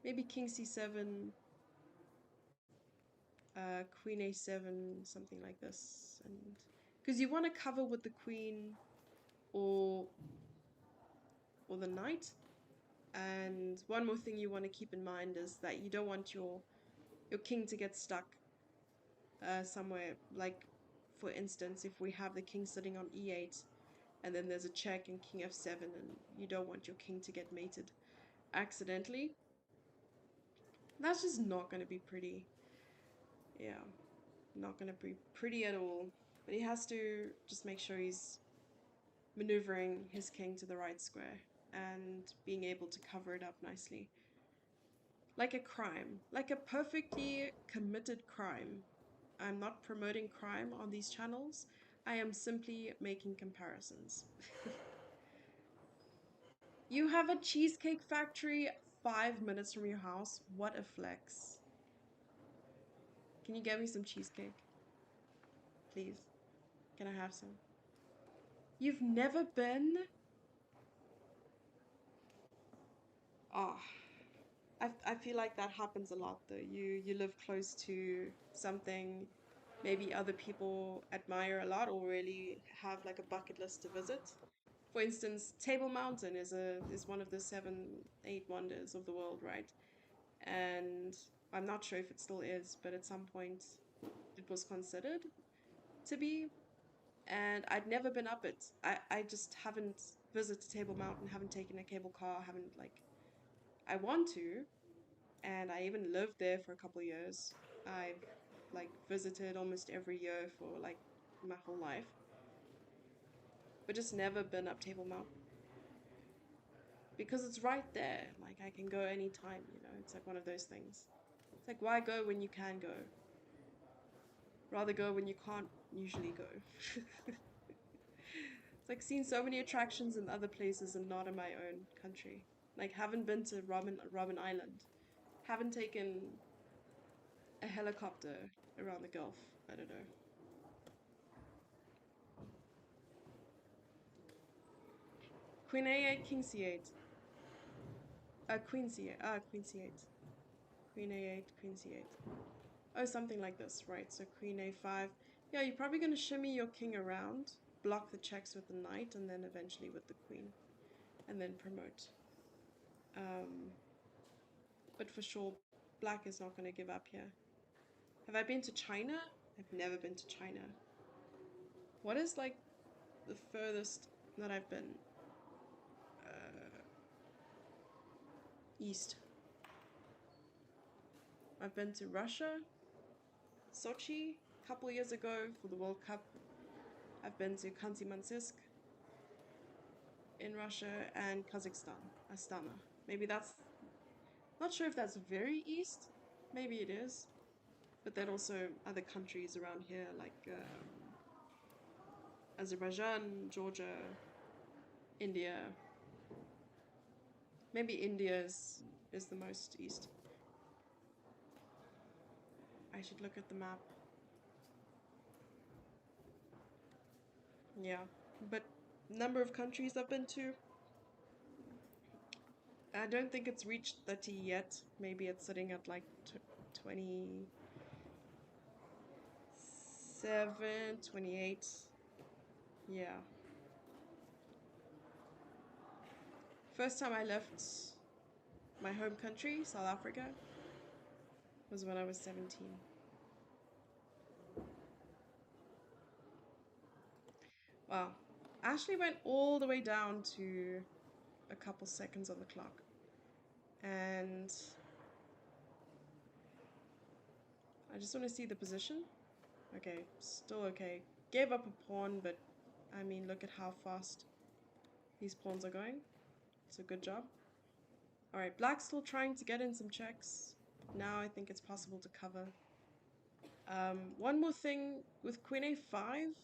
Maybe King C7, Queen A7, something like this, and because you want to cover with the queen or the knight. And one more thing you want to keep in mind is that you don't want your king to get stuck somewhere. Like, for instance, if we have the king sitting on E8 and then there's a check and king F7, and you don't want your king to get mated accidentally, that's just not going to be pretty. Yeah, not going to be pretty at all. But he has to just make sure he's maneuvering his king to the right square and being able to cover it up nicely. Like a crime, like a perfectly committed crime. I'm not promoting crime on these channels. I am simply making comparisons. You have a cheesecake factory 5 minutes from your house. What a flex. Can you get me some cheesecake? Please. Can I have some? You've never been? Ah, I feel like that happens a lot though. You live close to something maybe other people admire a lot or really have like a bucket list to visit. For instance, Table Mountain is one of the seven, eight wonders of the world, right? And I'm not sure if it still is, but at some point it was considered to be. And I'd never been up it. I just haven't visited Table Mountain, haven't taken a cable car, haven't like I want to, and I even lived there for a couple of years. I've like visited almost every year for like my whole life, but just never been up Table Mountain because it's right there. Like I can go anytime, you know. It's like one of those things. It's like why go when you can go? Rather go when you can't usually go. It's like seeing so many attractions in other places and not in my own country. Like haven't been to Robin Island. Haven't taken a helicopter around the Gulf. I don't know. Queen A8, King C8. Queen C8. Queen C8. Queen A8, Queen C8. Oh, something like this, right? So Queen A5. Yeah, you're probably going to shimmy your king around, block the checks with the knight, and then eventually with the queen, and then promote. Um, but for sure, black is not going to give up here. Have I been to China? I've never been to China. What is like the furthest that I've been? East. I've been to Russia, Sochi, a couple years ago for the World Cup. I've been to Khanty-Mansisk in Russia and Kazakhstan, Astana. Maybe that's, not sure if that's very east. Maybe it is. But then also other countries around here like Azerbaijan, Georgia, India. Maybe India is the most east. I should look at the map. Yeah, but number of countries I've been to, I don't think it's reached 30 yet. Maybe it's sitting at like 27, 28. Yeah. First time I left my home country, South Africa, was when I was 17. Wow. I actually went all the way down to a couple seconds on the clock. And I just want to see the position. Okay, still okay. Gave up a pawn, but I mean, look at how fast these pawns are going. It's a good job. Alright, black's still trying to get in some checks. Now I think it's possible to cover. One more thing with queen a5.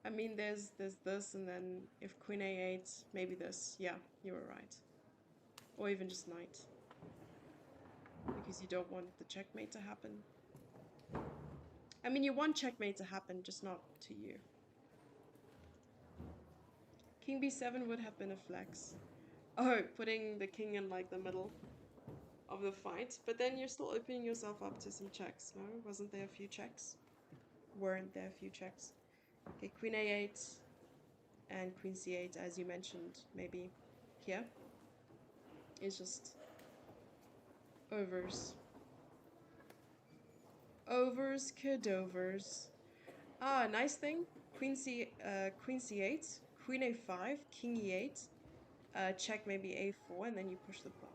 I mean, there's this, and then if queen a8, maybe this. Yeah, you were right. Or even just knight. Because you don't want the checkmate to happen. I mean, you want checkmate to happen, just not to you. King b7 would have been a flex. Oh, putting the king in like the middle of the fight. But then you're still opening yourself up to some checks, no? Wasn't there a few checks? Weren't there a few checks? Okay, queen a8 and queen c8, as you mentioned, maybe here, is just overs. Overs, cadovers. Ah, nice thing. Queen c8, queen a5, king e8, check maybe a4, and then you push the pawn.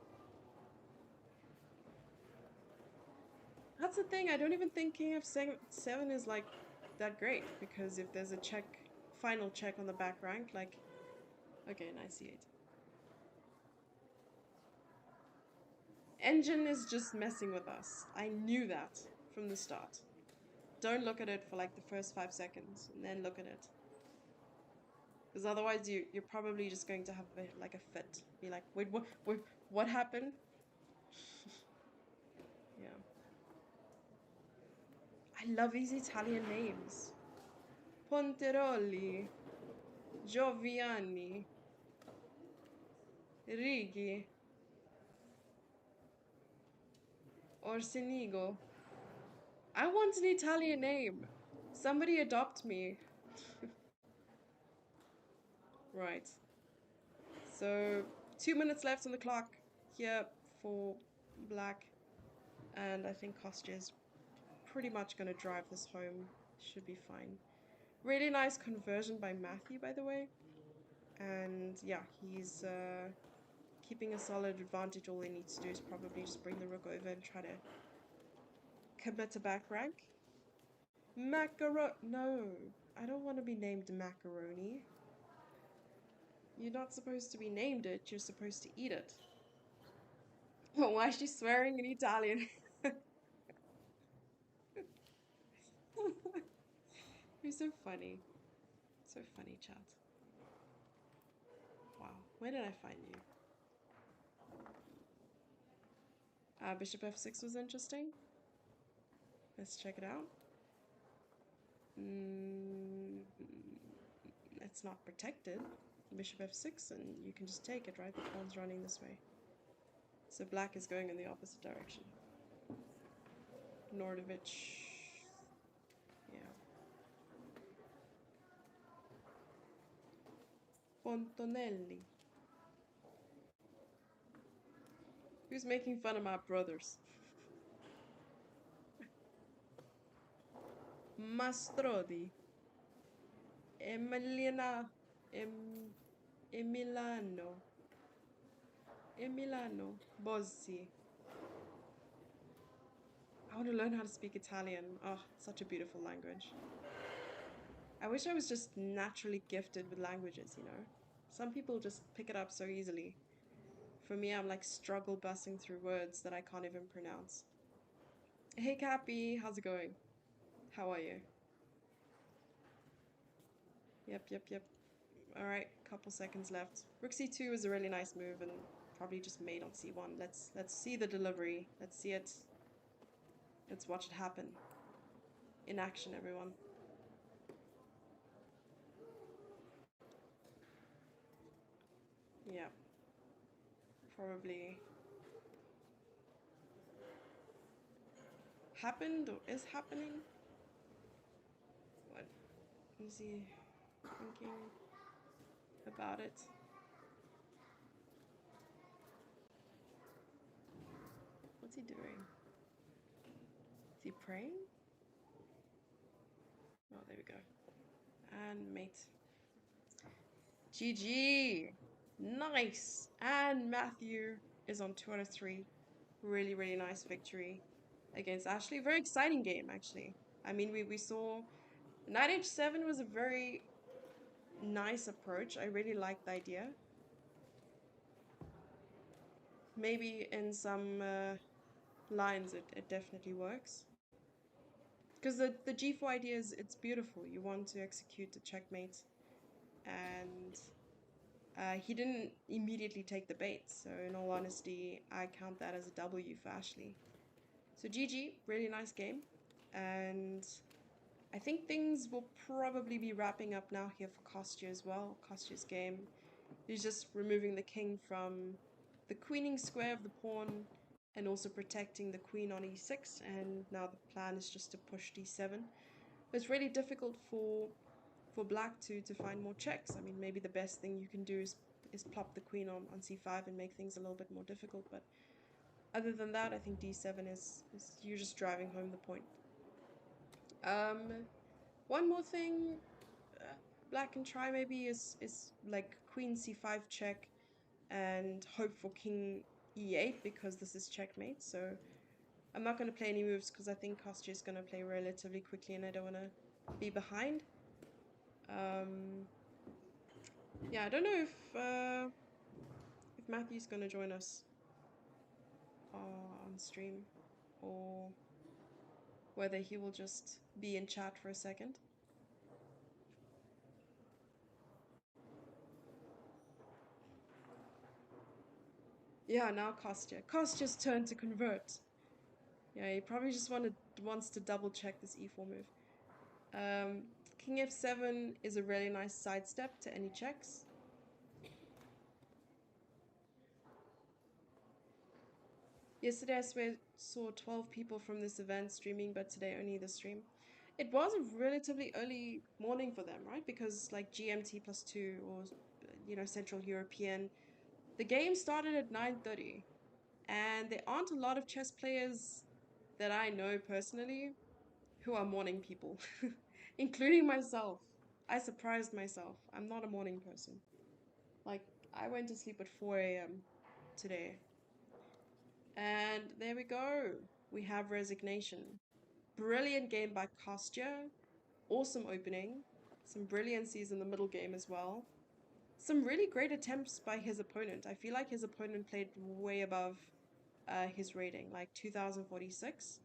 That's the thing, I don't even think king f7 is like that great, because if there's a check, final check on the back rank, like, okay, knight c8. Engine is just messing with us. I knew that from the start. Don't look at it for like the first 5 seconds, and then look at it. Because otherwise you're probably just going to have like a fit. Be like, wait, what happened? Yeah. I love these Italian names. Ponteroli, Gioviani, Righi, Orsenigo. I want an Italian name. Somebody adopt me. Right. So 2 minutes left on the clock here for black. And I think Kostya is pretty much going to drive this home. Should be fine. Really nice conversion by Matthew, by the way. And yeah, he's keeping a solid advantage. All he needs to do is probably just bring the rook over and try to commit to back rank. No, I don't want to be named macaroni. You're not supposed to be named it, you're supposed to eat it. Why is she swearing in Italian? You're so funny. So funny, chat. Wow, where did I find you? Bishop f6 was interesting. Let's check it out. It's not protected. Bishop f6, and you can just take it, right? The pawn's running this way. So black is going in the opposite direction. Nordovich. Yeah. Fontonelli. Who's making fun of my brothers? Mastrodi. Emiliana. Emiliano. Emiliano. Bossi. I want to learn how to speak Italian. Oh, such a beautiful language. I wish I was just naturally gifted with languages, you know? Some people just pick it up so easily. For me, I'm like struggle busting through words that I can't even pronounce. Hey Cappy, how's it going? How are you? Yep. Alright, couple seconds left. Rook c2 is a really nice move and probably just made on c1. Let's see the delivery. Let's see it. Let's watch it happen. In action, everyone. Yeah, probably happened or is happening. What is he thinking about it? What's he doing? Is he praying? Oh, there we go. And mate. GG. Nice. And Matthew is on 2 out of 3. Really, really nice victory against Ashley. Very exciting game, actually. I mean, we saw Knight H7 was a very nice approach. I really liked the idea. Maybe in some lines it definitely works. Because the G4 idea is, it's beautiful. You want to execute the checkmate. And he didn't immediately take the bait. So in all honesty, I count that as a W for Ashley. So GG, really nice game. And I think things will probably be wrapping up now here for Kostya as well. Kostya's game. He's just removing the king from the queening square of the pawn and also protecting the queen on e6. And now the plan is just to push d7. But it's really difficult for black to find more checks. I mean, maybe the best thing you can do is plop the queen on c5 and make things a little bit more difficult. But other than that, I think d7 is you're just driving home the point. One more thing black can try maybe is like queen c5 check and hope for king e8 because this is checkmate. So I'm not going to play any moves because I think Kostya is going to play relatively quickly and I don't want to be behind. Yeah, I don't know if Matthew's going to join us on stream or whether he will just be in chat for a second. Yeah, now Kostya. Kostya's turn to convert. Yeah, he probably just wants to double check this e4 move. King f7 is a really nice sidestep to any checks. Yesterday I saw 12 people from this event streaming, but today only the stream. It was a relatively early morning for them, right? Because like GMT +2 or, you know, Central European, the game started at 9:30 and there aren't a lot of chess players that I know personally who are morning people, including myself. I surprised myself. I'm not a morning person. Like, I went to sleep at 4 a.m. today. And there we go. We have Resignation. Brilliant game by Kostya. Awesome opening. Some brilliancies in the middle game as well. Some really great attempts by his opponent. I feel like his opponent played way above his rating, like 2046.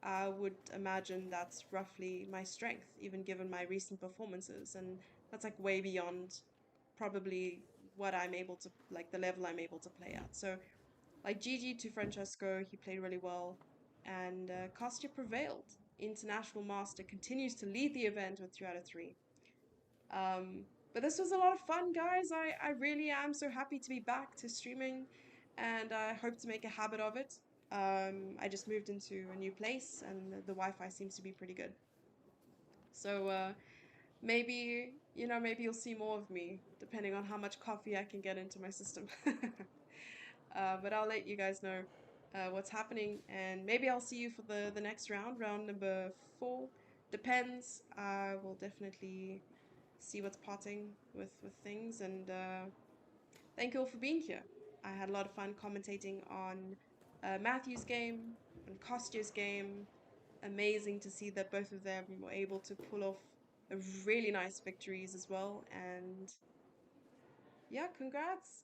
I would imagine that's roughly my strength, even given my recent performances. And that's like way beyond probably what I'm able to, like the level I'm able to play at. So like GG to Francesco, he played really well. And Kostya prevailed. International Master continues to lead the event with 3 out of 3. But this was a lot of fun, guys. I really am so happy to be back to streaming and I hope to make a habit of it. I just moved into a new place and the Wi-Fi seems to be pretty good. So maybe, you know, maybe you'll see more of me depending on how much coffee I can get into my system. But I'll let you guys know what's happening and maybe I'll see you for the next round, round number 4. Depends. I will definitely see what's potting with things and thank you all for being here. I had a lot of fun commentating on Matthew's game and Kostya's game. Amazing to see that both of them were able to pull off really nice victories as well. And yeah, congrats.